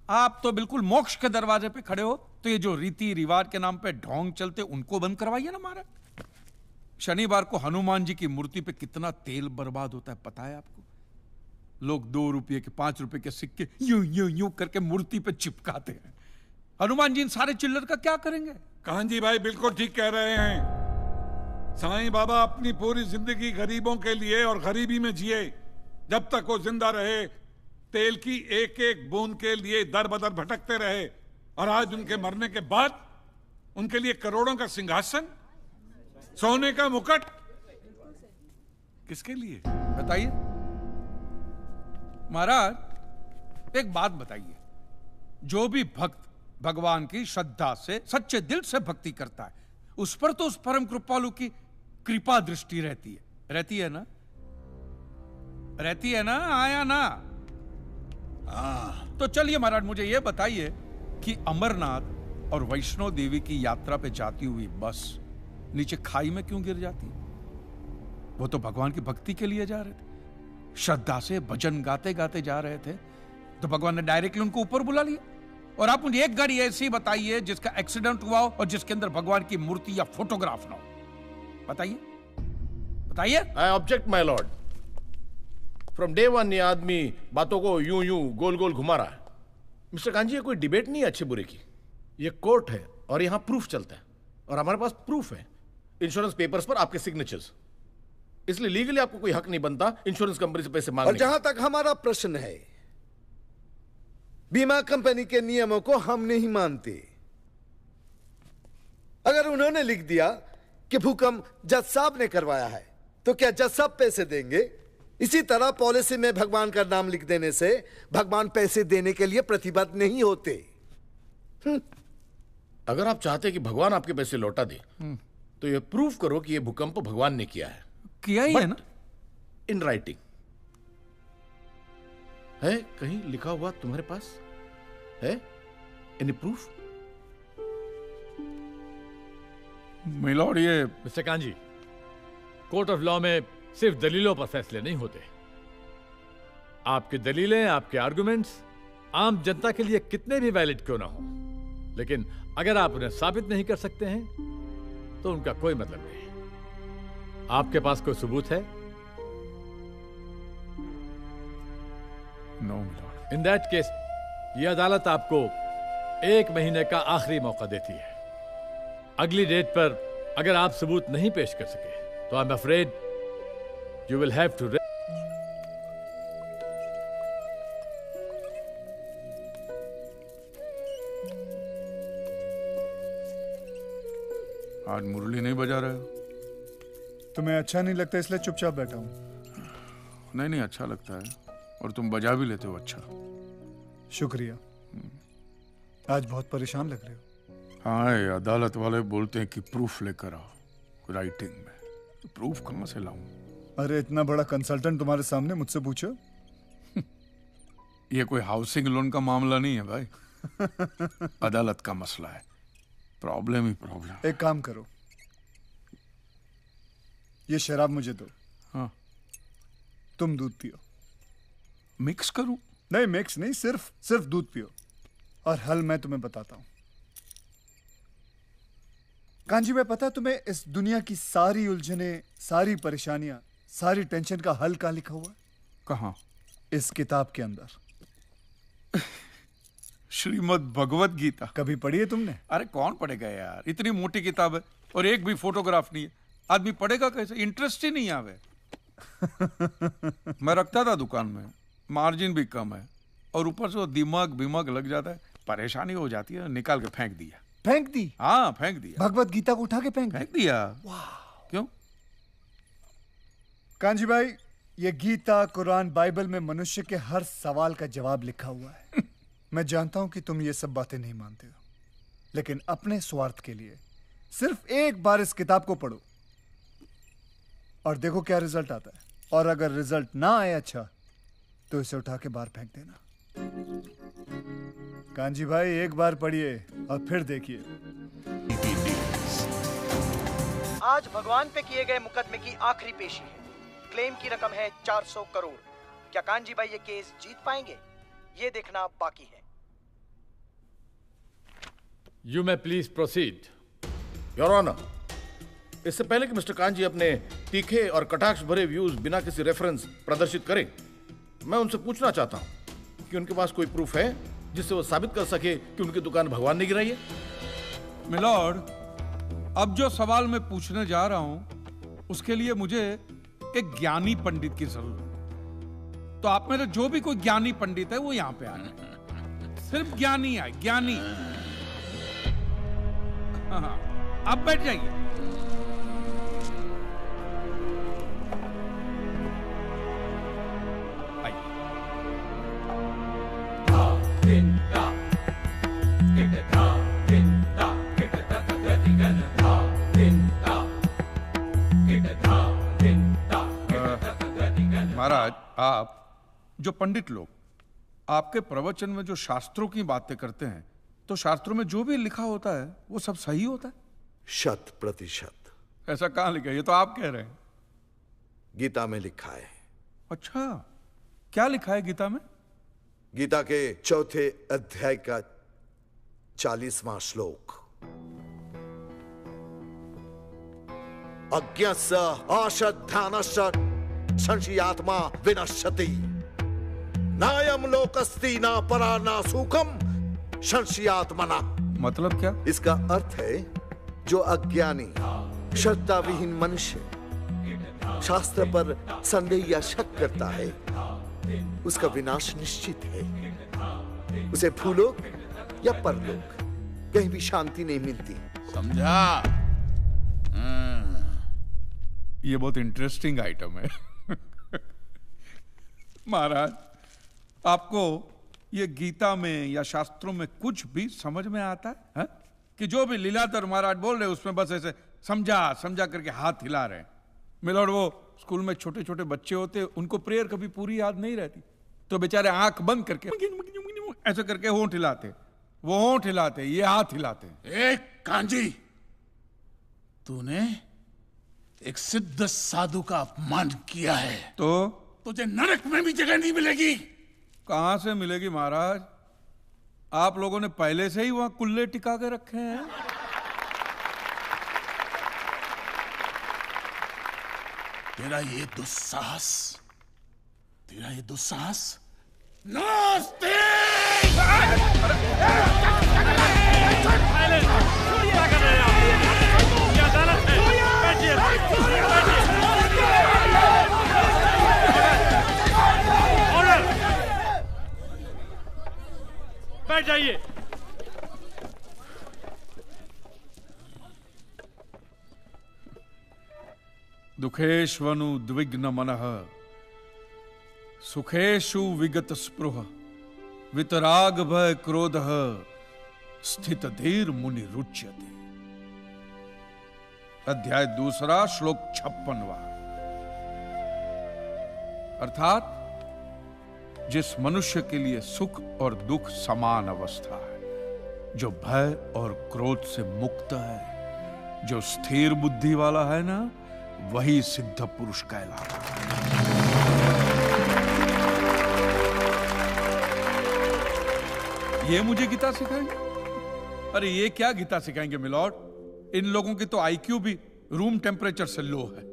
आप तो बिल्कुल मोक्ष के दरवाजे पे खड़े हो। तो ये जो रीति रिवाज के नाम पे ढोंग चलते उनको बंद करवाइए ना महाराज। शनिवार को हनुमान जी की मूर्ति पे कितना तेल बर्बाद होता है पता है आपको? लोग 2 रुपये के 5 रुपए के सिक्के यूं यूं यूं करके मूर्ति पे चिपकाते हैं। हनुमान जी इन सारे चिल्लर का क्या करेंगे? कांजी भाई बिल्कुल ठीक कह रहे हैं। साईं बाबा अपनी पूरी जिंदगी गरीबों के लिए और गरीबी में जिए। जब तक वो जिंदा रहे तेल की एक एक बूंद के लिए दर बदर भटकते रहे, और आज उनके मरने के बाद उनके लिए करोड़ों का सिंहासन, सोने का मुकुट, किसके लिए बताइए महाराज। एक बात बताइए, जो भी भक्त भगवान की श्रद्धा से सच्चे दिल से भक्ति करता है उस पर तो उस परम कृपालु की कृपा दृष्टि रहती है ना? रहती है ना? आया ना? तो चलिए महाराज मुझे यह बताइए कि अमरनाथ और वैष्णो देवी की यात्रा पे जाती हुई बस नीचे खाई में क्यों गिर जाती? वो तो भगवान की भक्ति के लिए जा रहे थे, श्रद्धा से भजन गाते गाते जा रहे थे, तो भगवान ने डायरेक्टली उनको ऊपर बुला लिया। और आप मुझे एक गाड़ी ऐसी बताइए जिसका एक्सीडेंट हुआ हो और जिसके अंदर भगवान की मूर्ति या फोटोग्राफ ना हो। बताइए बताइए। आई object my Lord. From day one ये आदमी बातों को यूं यूं गोल गोल घुमा रहा है। मिस्टर कांजी, ये कोई डिबेट नहीं है अच्छे बुरे की, ये कोर्ट है और यहां प्रूफ चलता है, और हमारे पास प्रूफ है, इंश्योरेंस पेपर्स पर आपके सिग्नेचर्स। इसलिए लीगली आपको कोई हक नहीं बनता इंश्योरेंस कंपनी से पैसे मांगने और जहां तक हमारा प्रश्न है, बीमा कंपनी के नियमों को हम नहीं मानते। अगर उन्होंने लिख दिया कि भूकंप जज साहब ने करवाया है तो क्या जज साहब पैसे देंगे? इसी तरह पॉलिसी में भगवान का नाम लिख देने से भगवान पैसे देने के लिए प्रतिबद्ध नहीं होते। अगर आप चाहते कि भगवान आपके पैसे लौटा दे तो ये प्रूफ करो कि ये भूकंप भगवान ने किया है। किया ही है ना? इन राइटिंग है, कहीं लिखा हुआ तुम्हारे पास है? Any proof? मिलॉर्ड, ये mister kanji, court of law में सिर्फ दलीलों पर फैसले नहीं होते। आपकी दलीलें, आपके आर्गुमेंट्स आम जनता के लिए कितने भी वैलिड क्यों ना हो, लेकिन अगर आप उन्हें साबित नहीं कर सकते हैं तो उनका कोई मतलब नहीं। आपके पास कोई सबूत है? No milord. In that case यह अदालत आपको 1 महीने का आखिरी मौका देती है। अगली डेट पर अगर आप सबूत नहीं पेश कर सके तो I am afraid you will have to. आज मुरली नहीं बजा रहे हो? तुम्हें अच्छा नहीं लगता इसलिए चुपचाप बैठा हूं। नहीं अच्छा लगता है, और तुम बजा भी लेते हो अच्छा। शुक्रिया। आज बहुत परेशान लग रहे हो। हाँ, ये अदालत वाले बोलते हैं कि प्रूफ लेकर आओ राइटिंग में, तो प्रूफ कहां से लाऊं? अरे इतना बड़ा कंसल्टेंट तुम्हारे सामने मुझसे पूछो। ये कोई हाउसिंग लोन का मामला नहीं है भाई। अदालत का मसला है। प्रॉब्लम ही प्रॉब्लम। एक काम करो, ये शराब मुझे दो। हाँ। तुम दूध पियो। मिक्स करूं? नहीं मिक्स नहीं, सिर्फ दूध पियो, और हल मैं तुम्हें बताता हूं। कांजी भाई, पता है तुम्हें इस दुनिया की सारी उलझने, सारी परेशानियां, सारी टेंशन का हल कहां लिखा हुआ है? कहां? इस किताब के अंदर। श्रीमद् भगवत गीता। कभी पढ़ी है तुमने? अरे कौन पढ़ेगा यार, इतनी मोटी किताब है और एक भी फोटोग्राफ नहीं है। आदमी पढ़ेगा कैसे? इंटरेस्ट ही नहीं आवे। मैं रखता था दुकान में, मार्जिन भी कम है, और ऊपर से दिमाग लग जाता है, परेशानी हो जाती है। निकाल के फेंक दिया। फेंक दी? हाँ, फेंक दिया। भगवत गीता को उठा के फेंक दिया। क्यों? कांजी भाई, ये गीता, कुरान, बाइबल में मनुष्य के हर सवाल का जवाब लिखा हुआ है। मैं जानता हूं कि तुम ये सब बातें नहीं मानते हो, लेकिन अपने स्वार्थ के लिए सिर्फ एक बार इस किताब को पढ़ो और देखो क्या रिजल्ट आता है। और अगर रिजल्ट ना आए अच्छा, तो इसे उठा के बाहर फेंक देना। कांजी भाई, एक बार पढ़िए और फिर देखिए। आज भगवान पे किए गए मुकदमे की आखिरी पेशी है। क्लेम की रकम है 400 करोड़। क्या कांजी भाई ये केस जीत पाएंगे, ये देखना बाकी है। You may please proceed. Your honour, इससे पहले कि मिस्टर कांजी अपने तीखे और कटाक्ष भरे व्यूज बिना किसी रेफरेंस प्रदर्शित करें, मैं उनसे पूछना चाहता हूं कि उनके पास कोई प्रूफ है जिससे वो साबित कर सके कि उनकी दुकान भगवान ने गिराई है। मिलॉर्ड, अब जो सवाल मैं पूछने जा रहा हूं उसके लिए मुझे एक ज्ञानी पंडित की जरूरत है। तो आप मेरे जो भी कोई ज्ञानी पंडित है वो यहां पे आ जाए। सिर्फ ज्ञानी है, ज्ञानी। हाँ, आप बैठ जाइए। महाराज, आप जो पंडित लोग आपके प्रवचन में जो शास्त्रों की बातें करते हैं, तो शास्त्रों में जो भी लिखा होता है वो सब सही होता है? 100%। ऐसा कहाँ लिखा है? ये तो आप कह रहे हैं। गीता में लिखा है। अच्छा, क्या लिखा है गीता में? गीता के 4थे अध्याय का 40वां श्लोक। अज्ञस्य अश्रद्धानस्य संशयात्मा विनश्यति, नायम लोकस्ति ना परा ना सुखम संशयात्मना। मतलब क्या? इसका अर्थ है जो अज्ञानी श्रद्धा विहीन मनुष्य शास्त्र पर संदेह या शक करता है, उसका विनाश निश्चित है। उसे भूलोक या परलोक कहीं भी शांति नहीं मिलती। समझा? ये बहुत इंटरेस्टिंग आइटम है। महाराज, आपको ये गीता में या शास्त्रों में कुछ भी समझ में आता है? कि जो भी लीलाधर महाराज बोल रहे हैं उसमें बस ऐसे समझा समझा करके हाथ हिला रहे हैं। मिलॉर्ड, वो स्कूल में छोटे छोटे बच्चे होते हैं, उनको प्रेयर कभी पूरी याद नहीं रहती, तो बेचारे आंख बंद करके ऐसे करके होंठ हिलाते, वो होंठ हिलाते, ये हाथ हिलाते। एक कांजी, तूने एक सिद्ध साधु का अपमान किया है, तो तुझे नरक में भी जगह नहीं मिलेगी। कहां से मिलेगी महाराज? आप लोगों ने पहले से ही वहां कुल्ले टिका के रखे हैं। तेरा ये दुस्साहस नास्तिक! बैठ जाइए। दुखेष्वनु द्विग्न मनः सुखेषु विगत स्पृह वितराग भय क्रोधः स्थित धीर मुनि रुच्यते। अध्याय 2 श्लोक 56। अर्थात जिस मनुष्य के लिए सुख और दुख समान अवस्था है, जो भय और क्रोध से मुक्त है, जो स्थिर बुद्धि वाला है ना, वही सिद्ध पुरुष कहलाता है। ये मुझे गीता सिखाएंगे? अरे ये क्या गीता सिखाएंगे मिलॉर्ड? इन लोगों की तो आईक्यू भी रूम टेम्परेचर से लो है।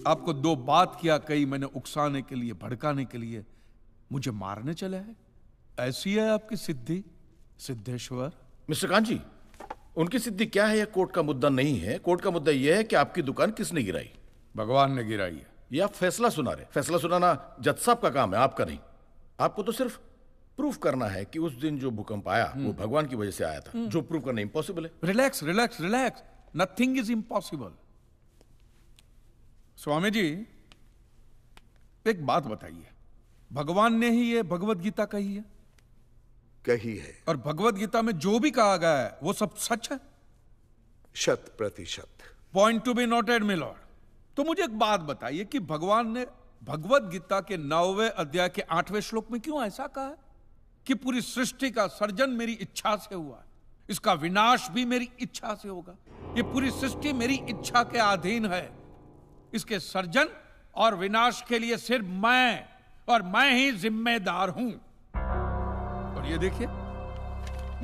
आपको 2 बात किया कही मैंने उकसाने के लिए, भड़काने के लिए, मुझे मारने चले हैं। ऐसी है आपकी सिद्धि सिद्धेश्वर? मिस्टर कांजी, उनकी सिद्धि क्या है यह कोर्ट का मुद्दा नहीं है। कोर्ट का मुद्दा यह है कि आपकी दुकान किसने गिराई। भगवान ने गिराई है। यह आप फैसला सुना रहे। फैसला सुनाना जज साहब का काम है, आपका नहीं। आपको तो सिर्फ प्रूफ करना है कि उस दिन जो भूकंप आया वो भगवान की वजह से आया था, जो प्रूफ करना इम्पॉसिबल है। Relax relax relax, nothing is impossible. Swami ji, एक बात बताइए, भगवान ने ही ये भगवत गीता कही है? कही है। और भगवत गीता में जो भी कहा गया है वो सब सच है? 100%। Point to be noted milord. तो मुझे एक बात बताइए कि भगवान ने भगवत गीता के 9वें अध्याय के 8वें श्लोक में क्यों ऐसा कहा है कि पूरी सृष्टि का सर्जन मेरी इच्छा से हुआ? इसका विनाश भी मेरी इच्छा से होगा। ये पूरी सृष्टि मेरी इच्छा के अधीन है। इसके सर्जन और विनाश के लिए सिर्फ मैं और मैं ही जिम्मेदार हूं। और ये देखिए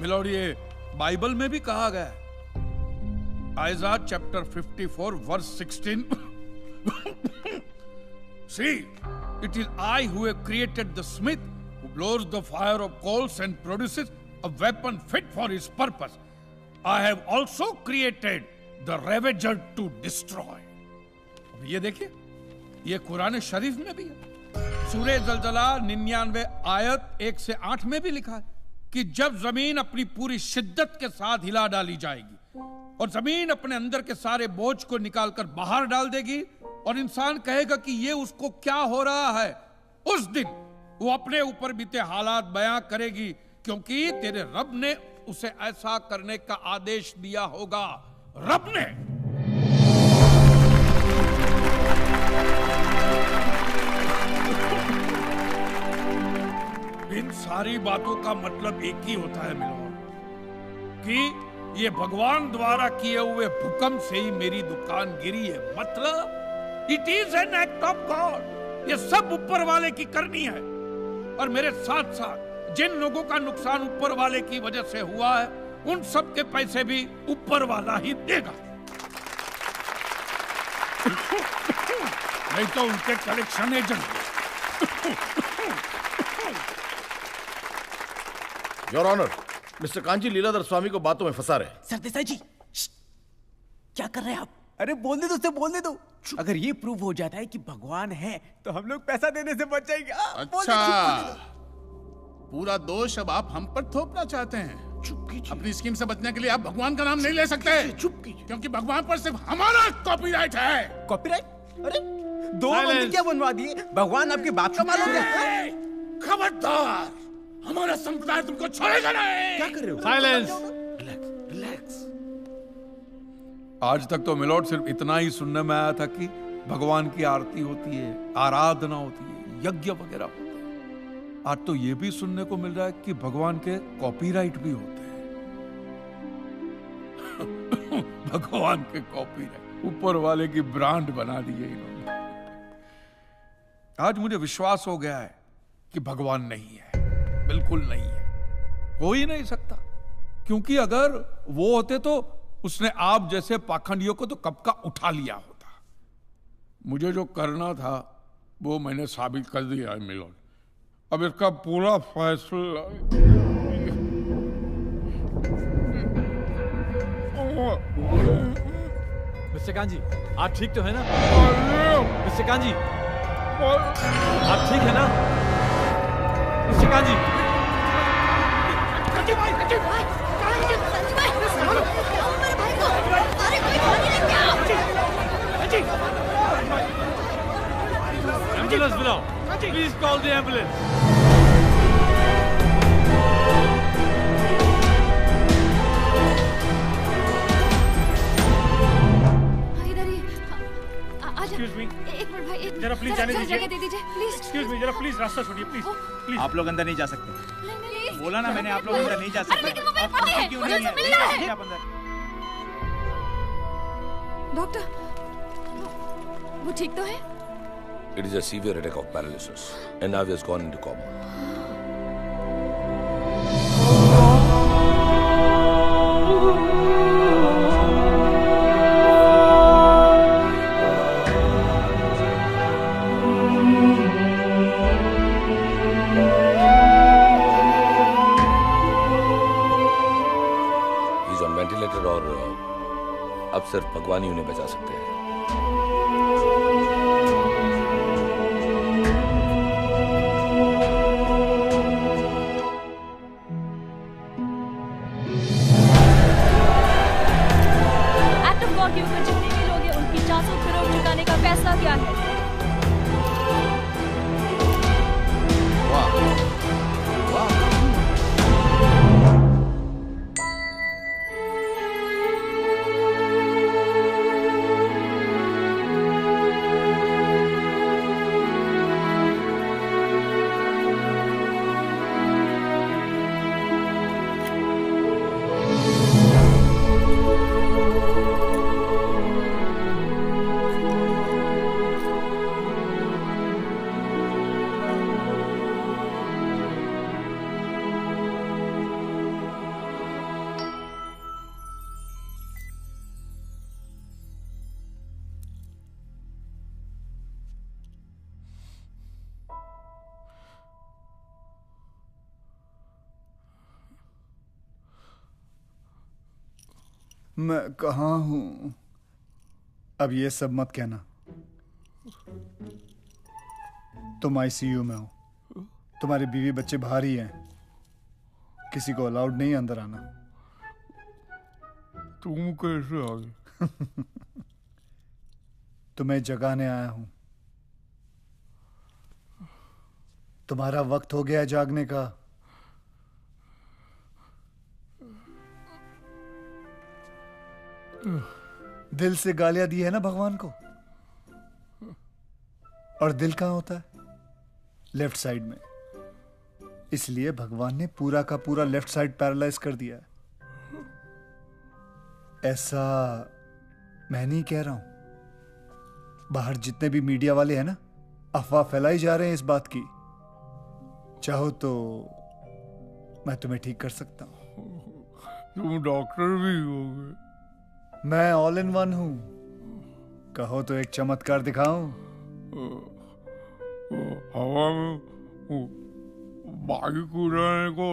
मिलॉर्ड, ये बाइबल में भी कहा गया है, Aiza chapter 54 verse 16 See, it is I who have created the smith who blows the fire of coals and produces a weapon fit for his purpose. I have also created the ravager to destroy. अब ये देखिए, ये कुरान शरीफ में भी है। सूरह जलजला 99 आयत 1 से 8 में भी लिखा है कि जब जमीन अपनी पूरी शिद्दत के साथ हिला डाली जाएगी और जमीन अपने अंदर के सारे बोझ को निकालकर बाहर डाल देगी और इंसान कहेगा कि ये उसको क्या हो रहा है, उस दिन वो अपने ऊपर बीते हालात बयां करेगी, क्योंकि तेरे रब ने उसे ऐसा करने का आदेश दिया होगा। रब ने। इन सारी बातों का मतलब एक ही होता है मिलॉर्ड, कि ये भगवान द्वारा किए हुए भूकंप से ही मेरी दुकान गिरी है। मतलब it is an act of God. ये सब ऊपर वाले की करनी है। और मेरे साथ साथ जिन लोगों का नुकसान ऊपर वाले की वजह से हुआ है, उन सब के पैसे भी ऊपर वाला ही देगा। नहीं तो उनके collection agent. Your honour, mister Kanchi Leeladhar Swami को बातों में फंसा रहे। सरदेसाई जी, क्या कर रहे हैं आप? अरे बोलने दो, उससे बोलने दो। अगर ये प्रूव हो जाता है कि भगवान है तो हम लोग पैसा देने से बच जाएंगे। अच्छा, पूरा दोष अब आप हम पर थोपना चाहते हैं। अपनी स्कीम से बचने के लिए आप भगवान का नाम नहीं ले सकते, क्योंकि भगवान पर सिर्फ हमारा कॉपीराइट है। कॉपीराइट? अरे 2 मंदिर क्या बनवा दिए? भगवान आपके बाप का मालूम है। खबरदार, हमारा संप्रदाय तुमको छोड़ेगा नहीं। क्या कर रहे हो? साइलेंस। रिलैक्स। आज तक तो मिलॉर्ड सिर्फ इतना ही सुनने में आया था कि भगवान की आरती होती है, आराधना होती है, यज्ञ वगैरह होते हैं। आज तो ये भी सुनने को मिल रहा है कि भगवान के कॉपीराइट भी होते हैं। भगवान के कॉपीराइट ऊपर वाले की ब्रांड बना दी है इन्होंने। आज मुझे विश्वास हो गया है कि भगवान नहीं है, बिल्कुल नहीं है, हो ही नहीं सकता। क्योंकि अगर वो होते तो उसने आप जैसे पाखंडियों को तो कब का उठा लिया होता। मुझे जो करना था वो मैंने साबित कर दिया है मिलॉर्ड। अब इसका पूरा फैसला मिस्टर कांजी, आप ठीक तो है ना? मिस्टर कांजी, आप ठीक है ना? मिस्टर कांजी। एम्बुलेंस बुलाओ। Please call the ambulance. Excuse me. एक मिनट भाई, जरा प्लीज जाने दीजिए। जगह दे दीजिए प्लीज। Excuse me, जरा प्लीज रास्ता छोड़िए प्लीज। प्लीज। आप लोग अंदर नहीं जा सकते। बोला ना मैंने, आप लोग अंदर नहीं जा सकते। आप क्यों नहीं है? आप अंदर। डॉक्टर, वो ठीक तो है? It is a severe attack of paralysis, and now he has gone into coma. He's on ventilator और अब सिर्फ भगवान ही उन्हें बचा सकते हैं। के ऊपर जितने भी लोग हैं उनकी 400 करोड़ चुकाने का फैसला किया है। मैं कहाँ हूं? अब ये सब मत कहना। तुम आईसीयू में हो, तुम्हारी बीवी बच्चे बाहर ही हैं, किसी को अलाउड नहीं अंदर आना। तुम कैसे आ गए? तुम्हें जगाने आया हूं। तुम्हारा वक्त हो गया जागने का। दिल से गालियां दी है ना भगवान को। और दिल कहां होता है? लेफ्ट साइड में। इसलिए भगवान ने पूरा का पूरा लेफ्ट साइड पैरालाइज कर दिया है। ऐसा मैं नहीं कह रहा हूं, बाहर जितने भी मीडिया वाले हैं ना, अफवाह फैलाई जा रहे हैं इस बात की। चाहो तो मैं तुम्हें ठीक कर सकता हूं। तुम डॉक्टर भी होगे? मैं ऑल इन वन हूं। कहो तो एक चमत्कार दिखाऊं? हवा में बाइक उड़ाने को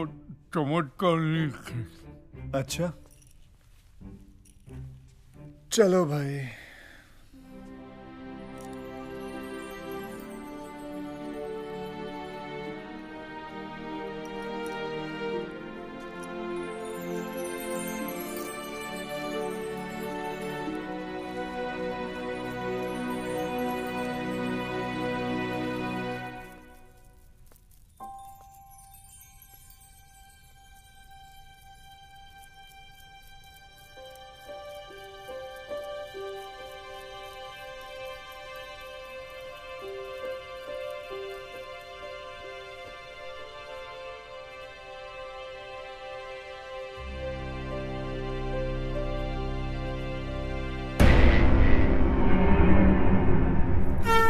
चमत्कार नहीं। अच्छा चलो भाई।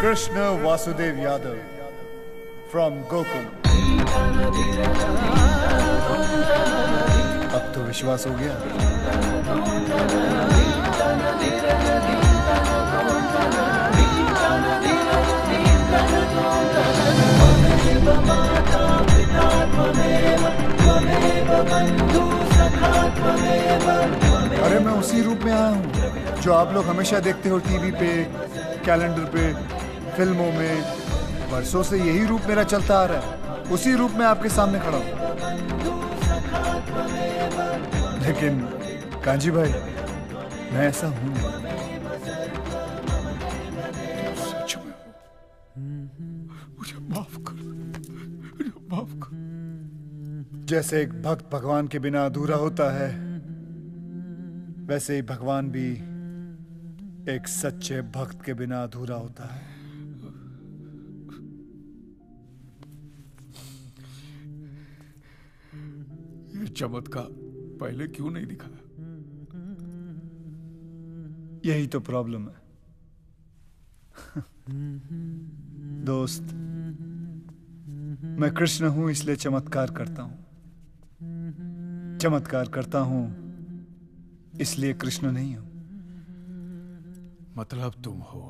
Krishna Vasudev Yadav from Gokul। अब तो विश्वास हो गया। अरे मैं उसी रूप में आया हूँ जो आप लोग हमेशा देखते हो टीवी पे, कैलेंडर पे, फिल्मों में। वर्षों से यही रूप मेरा चलता आ रहा है। उसी रूप में आपके सामने खड़ा हूं। लेकिन कांजी भाई, मैं ऐसा हूं नहीं। सच में मुझे माफ कर, मुझे माफ कर। जैसे एक भक्त भगवान के बिना अधूरा होता है, वैसे ही भगवान भी एक सच्चे भक्त के बिना अधूरा होता है। ये चमत्कार पहले क्यों नहीं दिखाया? यही तो प्रॉब्लम है दोस्त। मैं कृष्ण हूं इसलिए चमत्कार करता हूं, चमत्कार करता हूं इसलिए कृष्ण नहीं हूं। मतलब तुम हो,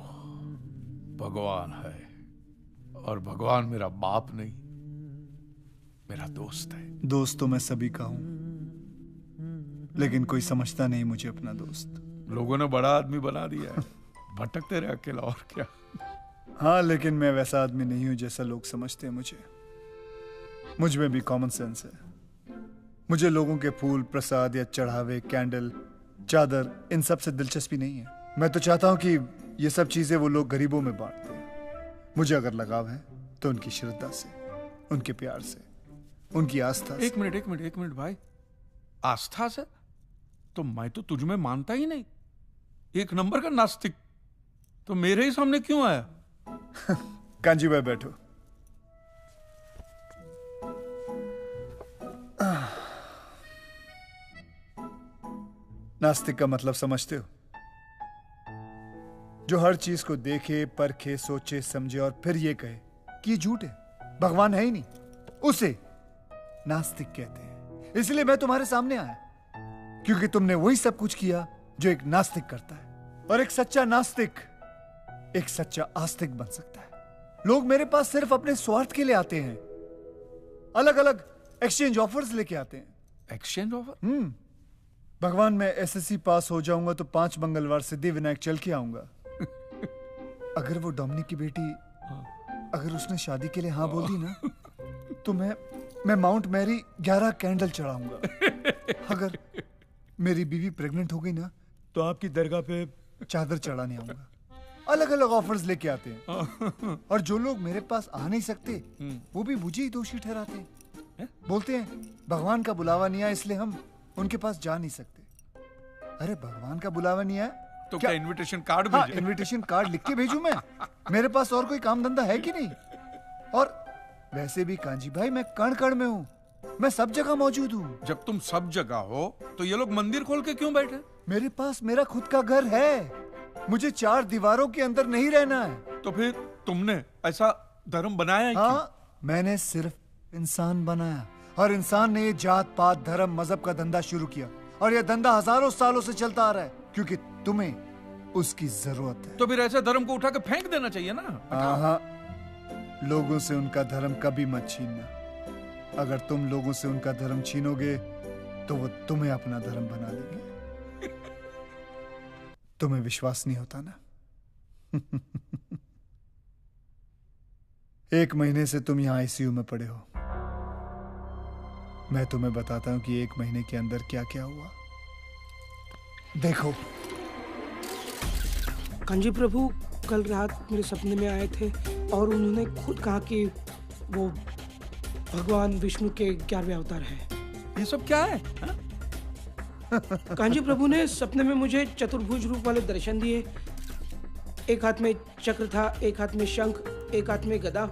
भगवान है, और भगवान मेरा बाप नहीं, मेरा दोस्त है। दोस्त तो मैं सभी का हूं, लेकिन कोई समझता नहीं मुझे अपना दोस्त। लोगों ने बड़ा आदमी बना दिया है, भटकते रहे अकेला, और क्या। हाँ, लेकिन मैं वैसा आदमी नहीं हूं जैसा लोग समझते हैं मुझे। मुझ में भी कॉमन सेंस है। मुझे लोगों के फूल, प्रसाद या चढ़ावे, कैंडल, चादर, इन सब से दिलचस्पी नहीं है। मैं तो चाहता हूं कि ये सब चीजें वो लोग गरीबों में बांट दें। मुझे अगर लगाव है तो उनकी श्रद्धा से, उनके प्यार से, उनकी आस्था से। एक मिनट भाई, आस्था से? तो मैं तो तुझ में मानता ही नहीं, एक नंबर का नास्तिक। तो मेरे ही सामने क्यों आया? कांजी भाई बैठो। नास्तिक का मतलब समझते हो? जो हर चीज को देखे, परखे, सोचे, समझे और फिर ये कहे कि ये झूठ है, भगवान है ही नहीं, उसे नास्तिक कहते हैं। इसलिए मैं तुम्हारे सामने आया, क्योंकि तुमने वही सब कुछ किया जो एक नास्तिक करता है। और एक सच्चा नास्तिक एक सच्चा आस्तिक बन सकता है। लोग मेरे पास सिर्फ अपने स्वार्थ के लिए आते हैं, अलग अलग एक्सचेंज ऑफर्स लेके आते हैं। Exchange offer? भगवान मैं एसएससी पास हो जाऊंगा तो 5 मंगलवार सिद्धि विनायक चल के आऊंगा। अगर वो डोमिनिक की बेटी अगर उसने शादी के लिए हाँ बोल दी ना तो मैं माउंट मैरी 11 कैंडल चढ़ाऊंगा। अगर मेरी बीवी प्रेग्नेंट हो गई ना तो आपकी दरगाह पे चादर चढ़ाने आऊंगा। अलग अलग ऑफर्स लेके आते हैं और जो लोग मेरे पास आ नहीं सकते वो भी मुझे ही दोषी ठहराते हैं। बोलते हैं भगवान का बुलावा नहीं आया इसलिए हम उनके पास जा नहीं सकते। अरे भगवान का बुलावा नहीं आया तो क्या इनविटेशन कार्ड भेजूं? हाँ, इनविटेशन कार्ड लिख के भेजूं मैं? मेरे पास और कोई काम धंधा है कि नहीं? और वैसे भी कांजी भाई मैं कण कण में हूँ, मैं सब जगह मौजूद हूँ। जब तुम सब जगह हो तो ये लोग मंदिर खोल के क्यों बैठे? मेरे पास मेरा खुद का घर है, मुझे 4 दीवारों के अंदर नहीं रहना है। तो फिर तुमने ऐसा धर्म बनाया है? हाँ, मैंने सिर्फ इंसान बनाया और इंसान ने ये जात पात धर्म मजहब का धंधा शुरू किया और ये धंधा हजारों सालों से चलता आ रहा है क्योंकि तुम्हें उसकी जरूरत है। तो फिर ऐसे धर्म को उठा के फेंक देना चाहिए ना। हाँ, लोगों से उनका धर्म कभी मत छीनना। अगर तुम लोगों से उनका धर्म छीनोगे तो वो तुम्हें अपना धर्म बना लेंगे। तुम्हें विश्वास नहीं होता ना? 1 महीने से तुम यहाँ आईसीयू में पड़े हो। मैं तुम्हें बताता हूं कि 1 महीने के अंदर क्या क्या हुआ। देखो कांजी प्रभु कल रात मेरे सपने में आए थे और उन्होंने खुद कहा कि वो भगवान विष्णु के 11वें अवतार है। ये सब क्या है? कांजी प्रभु ने सपने में मुझे चतुर्भुज रूप वाले दर्शन दिए। एक हाथ में चक्र था, एक हाथ में शंख, एक हाथ में गदा।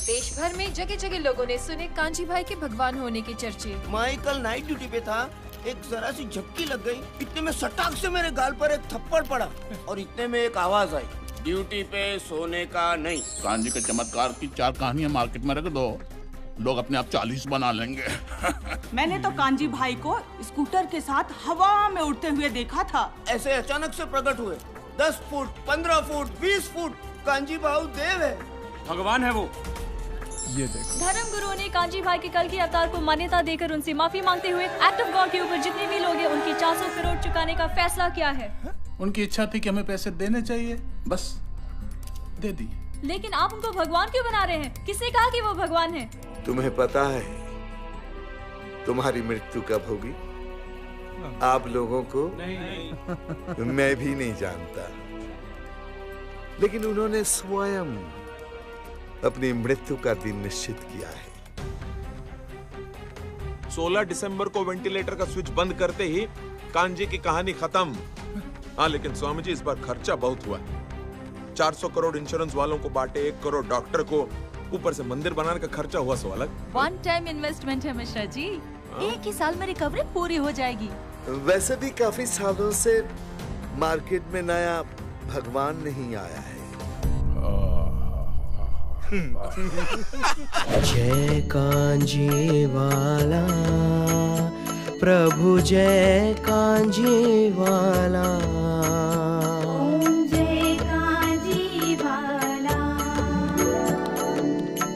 देश भर में जगह जगह लोगों ने सुने कांजी भाई के भगवान होने के चर्चे। मैं कल नाइट ड्यूटी पे था, एक जरा सी झपकी लग गई, इतने में सटाक से मेरे गाल पर एक थप्पड़ पड़ा और इतने में एक आवाज आई, ड्यूटी पे सोने का नहीं। कांजी के चमत्कार की 4 कहानियां मार्केट में रख दो, लोग अपने आप 40 बना लेंगे। मैंने तो कांजी भाई को स्कूटर के साथ हवा में उड़ते हुए देखा था। ऐसे अचानक से प्रकट हुए, 10 फुट, 15 फुट, 20 फुट। कांजी भाऊ देव है, भगवान है वो। ये देखो। धर्म गुरुओं ने कांजी भाई के कल के अवतार को मान्यता देकर उनसे माफी मांगते हुए एक्ट ऑफ गॉड के ऊपर जितने भी लोग हैं उनकी 400 करोड़ चुकाने का फैसला किया है। उनकी इच्छा थी कि हमें पैसे देने चाहिए, बस दे दी। लेकिन आप उनको भगवान क्यों बना रहे हैं? किसने कहा कि वो भगवान है? तुम्हें पता है तुम्हारी मृत्यु कब होगी? आप लोगों को नहीं। मैं भी नहीं जानता, लेकिन उन्होंने स्वयं अपनी मृत्यु का दिन निश्चित किया है। 16 दिसंबर को वेंटिलेटर का स्विच बंद करते ही कांजी की कहानी खत्म। हाँ, लेकिन स्वामी जी इस बार खर्चा बहुत हुआ। 400 करोड़ इंश्योरेंस वालों को बांटे, 1 करोड़ डॉक्टर को, ऊपर से मंदिर बनाने का खर्चा हुआ सो अलग। 1 टाइम इन्वेस्टमेंट है मिश्रा जी, एक ही साल में रिकवरी पूरी हो जाएगी। वैसे भी काफी सालों से मार्केट में नया भगवान नहीं आया है। जय कांजी वाला प्रभु, जय कांजी वाला, जय कांजी वाला।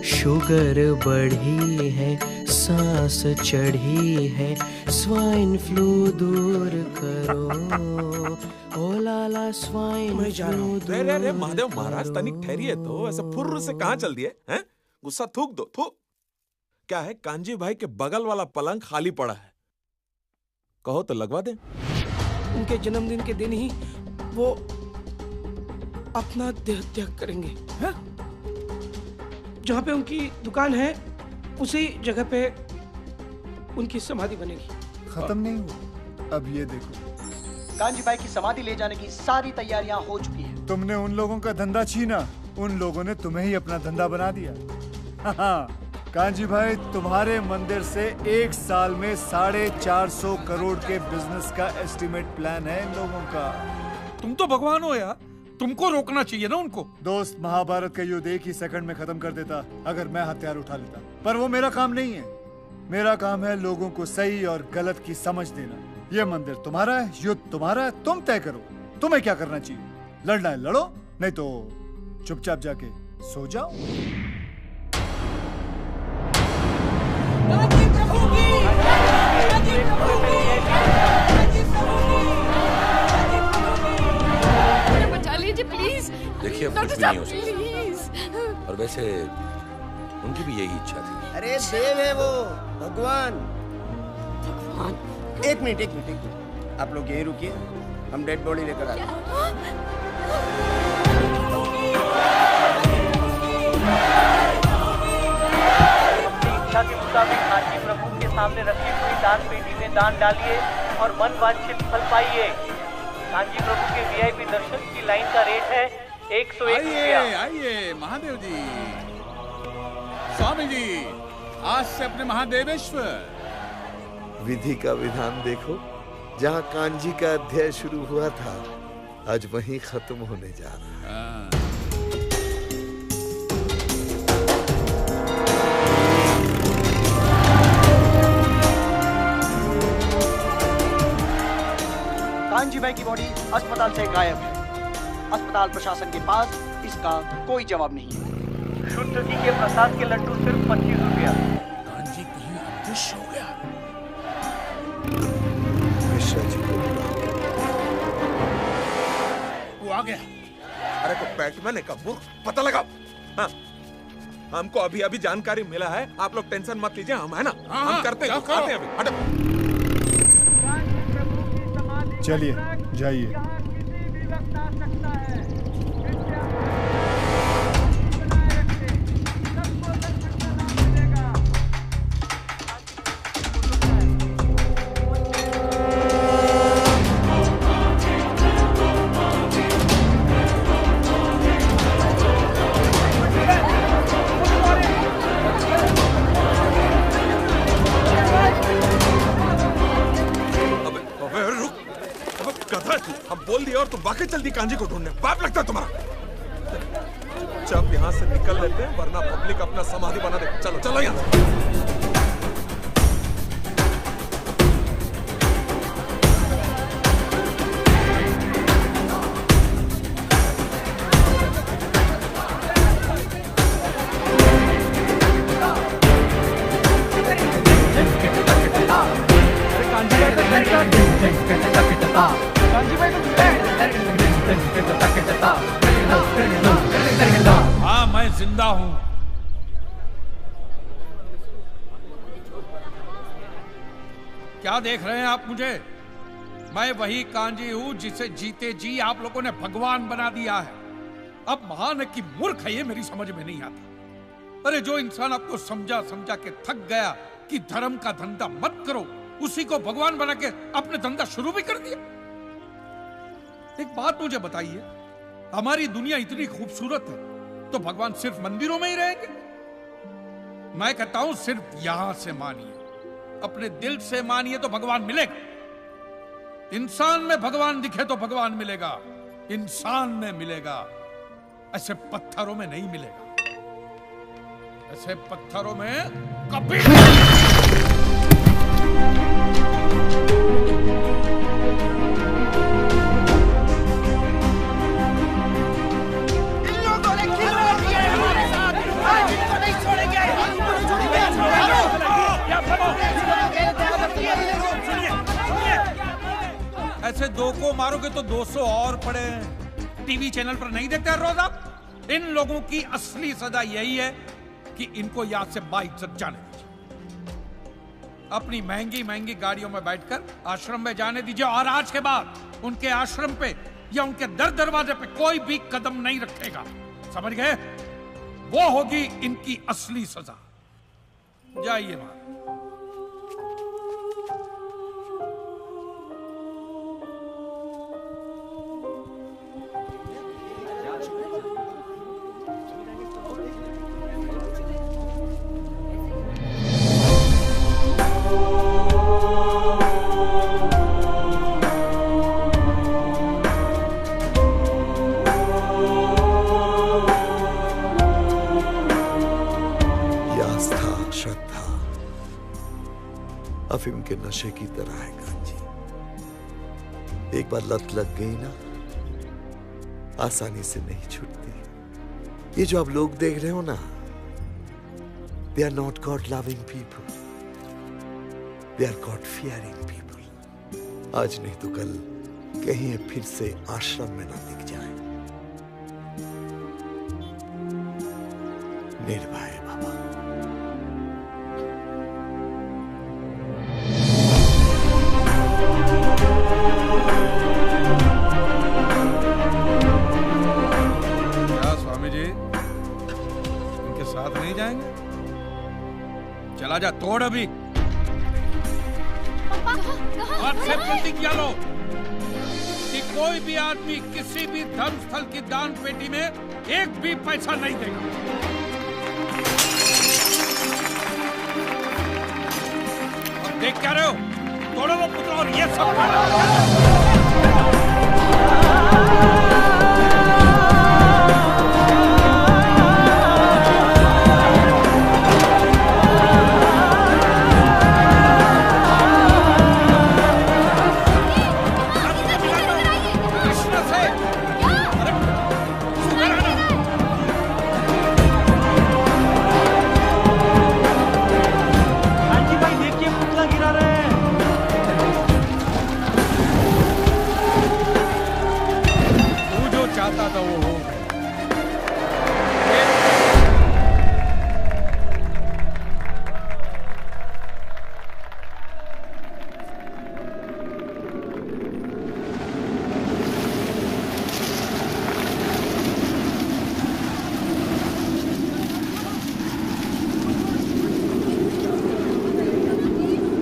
शुगर बढ़ी है, सांस चढ़ी है, स्वाइन फ्लू दूर करो, ओ लाला स्वाइन फ्लू दूर। रे महादेव महाराज, तनिक ठहरिए तो, ऐसा फुर्र से कहाँ चल दिए हैं? गुस्सा थूक दो, थूक। क्या है, कांजी भाई के बगल वाला पलंग खाली पड़ा है, कहो तो लगवा दे। उनके जन्मदिन के दिन ही वो अपना देह त्याग करेंगे। है? जहाँ पे उनकी दुकान है उसी जगह पे उनकी समाधि बनेगी। खत्म नहीं हुआ, अब ये देखो। कांजी भाई की समाधि ले जाने की सारी तैयारियां हो चुकी है। तुमने उन लोगों का धंधा छीना, उन लोगों ने तुम्हें ही अपना धंधा बना दिया। कांजी भाई, तुम्हारे मंदिर से 1 साल में 450 करोड़ के बिजनेस का एस्टिमेट प्लान है इन लोगों का। तुम तो भगवान हो यार, तुमको रोकना चाहिए ना उनको। दोस्त, महाभारत का युद्ध 1 ही सेकंड में खत्म कर देता अगर मैं हथियार उठा लेता, पर वो मेरा काम नहीं है। मेरा काम है लोगों को सही और गलत की समझ देना। ये मंदिर तुम्हारा है, युद्ध तुम्हारा है, तुम तय करो तुम्हें क्या करना चाहिए। लड़ना है लड़ो, नहीं तो चुपचाप जाके सो जाओ। कांजी प्रभु की, कांजी प्रभु की। जी प्लीज। देखिए अब कुछ भी नहीं हो सकता। प्लीज। और वैसे उनकी भी यही इच्छा थी। अरे देव है वो, भगवान। भगवान। एक मिनट आप लोग यहीं रुकिए, हम डेड बॉडी लेकर आते हैं। इच्छा के मुताबिक कांची प्रभु के सामने रखी हुई दान पेटी में दान डालिए और मन वांछित फल पाइए। कांची प्रभु के वीआईपी दर्शन की लाइन का रेट है 101 रुपया। आइए महादेव जी, स्वामी जी, आज से अपने महादेवेश्वर। विधि का विधान देखो, जहाँ कांजी का अध्याय शुरू हुआ था आज वहीं खत्म होने जा रहा है। कांजी भाई की बॉडी अस्पताल से गायब है। अस्पताल प्रशासन के पास इसका कोई जवाब नहीं है। शुद्ध घी के प्रसाद के लड्डू सिर्फ 25 रुपया। कांजी कहीं अदृश्य हो गया। मिश्रा जी को वो आ गया। अरे को बैटमैन है कपूर, पता लगा। हाँ, हमको अभी अभी जानकारी मिला है, आप लोग टेंशन मत लीजिए, हम है ना, हम करते हैं, आते हैं अभी। हटो। चलिए जाइए। हम बोल दिया और तुम वाकई जल्दी कांजी को ढूंढने, पाप लगता है तुम्हारा। चुप, यहाँ से निकल लेते हैं वरना पब्लिक अपना समाधि बना दे। चलो चलो यहाँ से। हाँ, मैं जिंदा हूं। क्या देख रहे हैं आप मुझे? मैं वही कांजी हूं जिसे जीते जी आप लोगों ने भगवान बना दिया है। अब महान है कि मूर्ख है, ये मेरी समझ में नहीं आता। अरे जो इंसान आपको समझा समझा के थक गया कि धर्म का धंधा मत करो, उसी को भगवान बना के अपने धंधा शुरू भी कर दिया। एक बात मुझे बताइए, हमारी दुनिया इतनी खूबसूरत है तो भगवान सिर्फ मंदिरों में ही रहेंगे? मैं कहता हूं सिर्फ यहां से मानिए, अपने दिल से मानिए तो भगवान मिलेगा। इंसान में भगवान दिखे तो भगवान मिलेगा, इंसान में मिलेगा, ऐसे पत्थरों में नहीं मिलेगा। ऐसे पत्थरों में कभी ऐसे दो को मारोगे तो 200 और पड़े। टीवी चैनल पर नहीं देखते रोज आप? इन लोगों की असली सजा यही है कि इनको यहां से बाइज्जत जाने दीजिए, अपनी महंगी महंगी गाड़ियों में बैठकर आश्रम में जाने दीजिए, और आज के बाद उनके आश्रम पे या उनके दर दरवाजे पे कोई भी कदम नहीं रखेगा। समझ गए? वो होगी इनकी असली सजा। जाइए मां। अफीम के नशे की तरह है कांजी, एक बार लत लग गई ना आसानी से नहीं छूटती। ये जो आप लोग देख रहे हो ना, they are not God loving people, they are God fearing people. आज नहीं तो कल कहीं फिर से आश्रम में ना दिख जाए। निर्भय बाबा। क्या स्वामी जी उनके साथ नहीं जाएंगे? चला जा, तोड़ अभी। आज से प्रतिज्ञा लो कि कोई भी आदमी किसी भी धर्म स्थल की दान पेटी में एक भी पैसा नहीं देगा। अब देख क्या रहे हो? तोड़ो वो पुतला और ये सब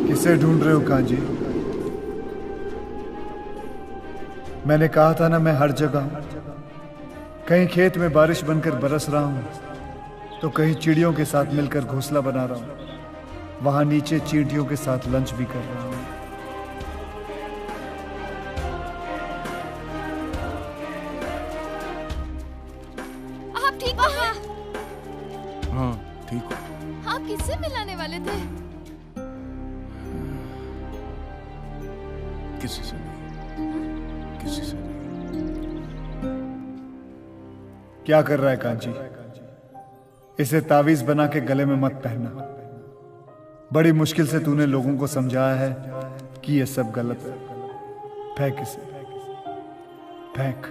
किसे ढूंढ रहे हो कांजी? मैंने कहा था ना मैं हर जगह हूं। कहीं खेत में बारिश बनकर बरस रहा हूं तो कहीं चिड़ियों के साथ मिलकर घोंसला बना रहा हूं। वहां नीचे चींटियों के साथ लंच भी कर रहा हूं। आप ठीक हो? हाँ ठीक हो। आप किससे मिलाने वाले थे? किसी से नहीं, किसी से नहीं। क्या कर रहा है कांची? इसे तावीज बना के गले में मत पहनना। बड़ी मुश्किल से तूने लोगों को समझाया है कि ये सब गलत है। फेंक इसे, फेंक।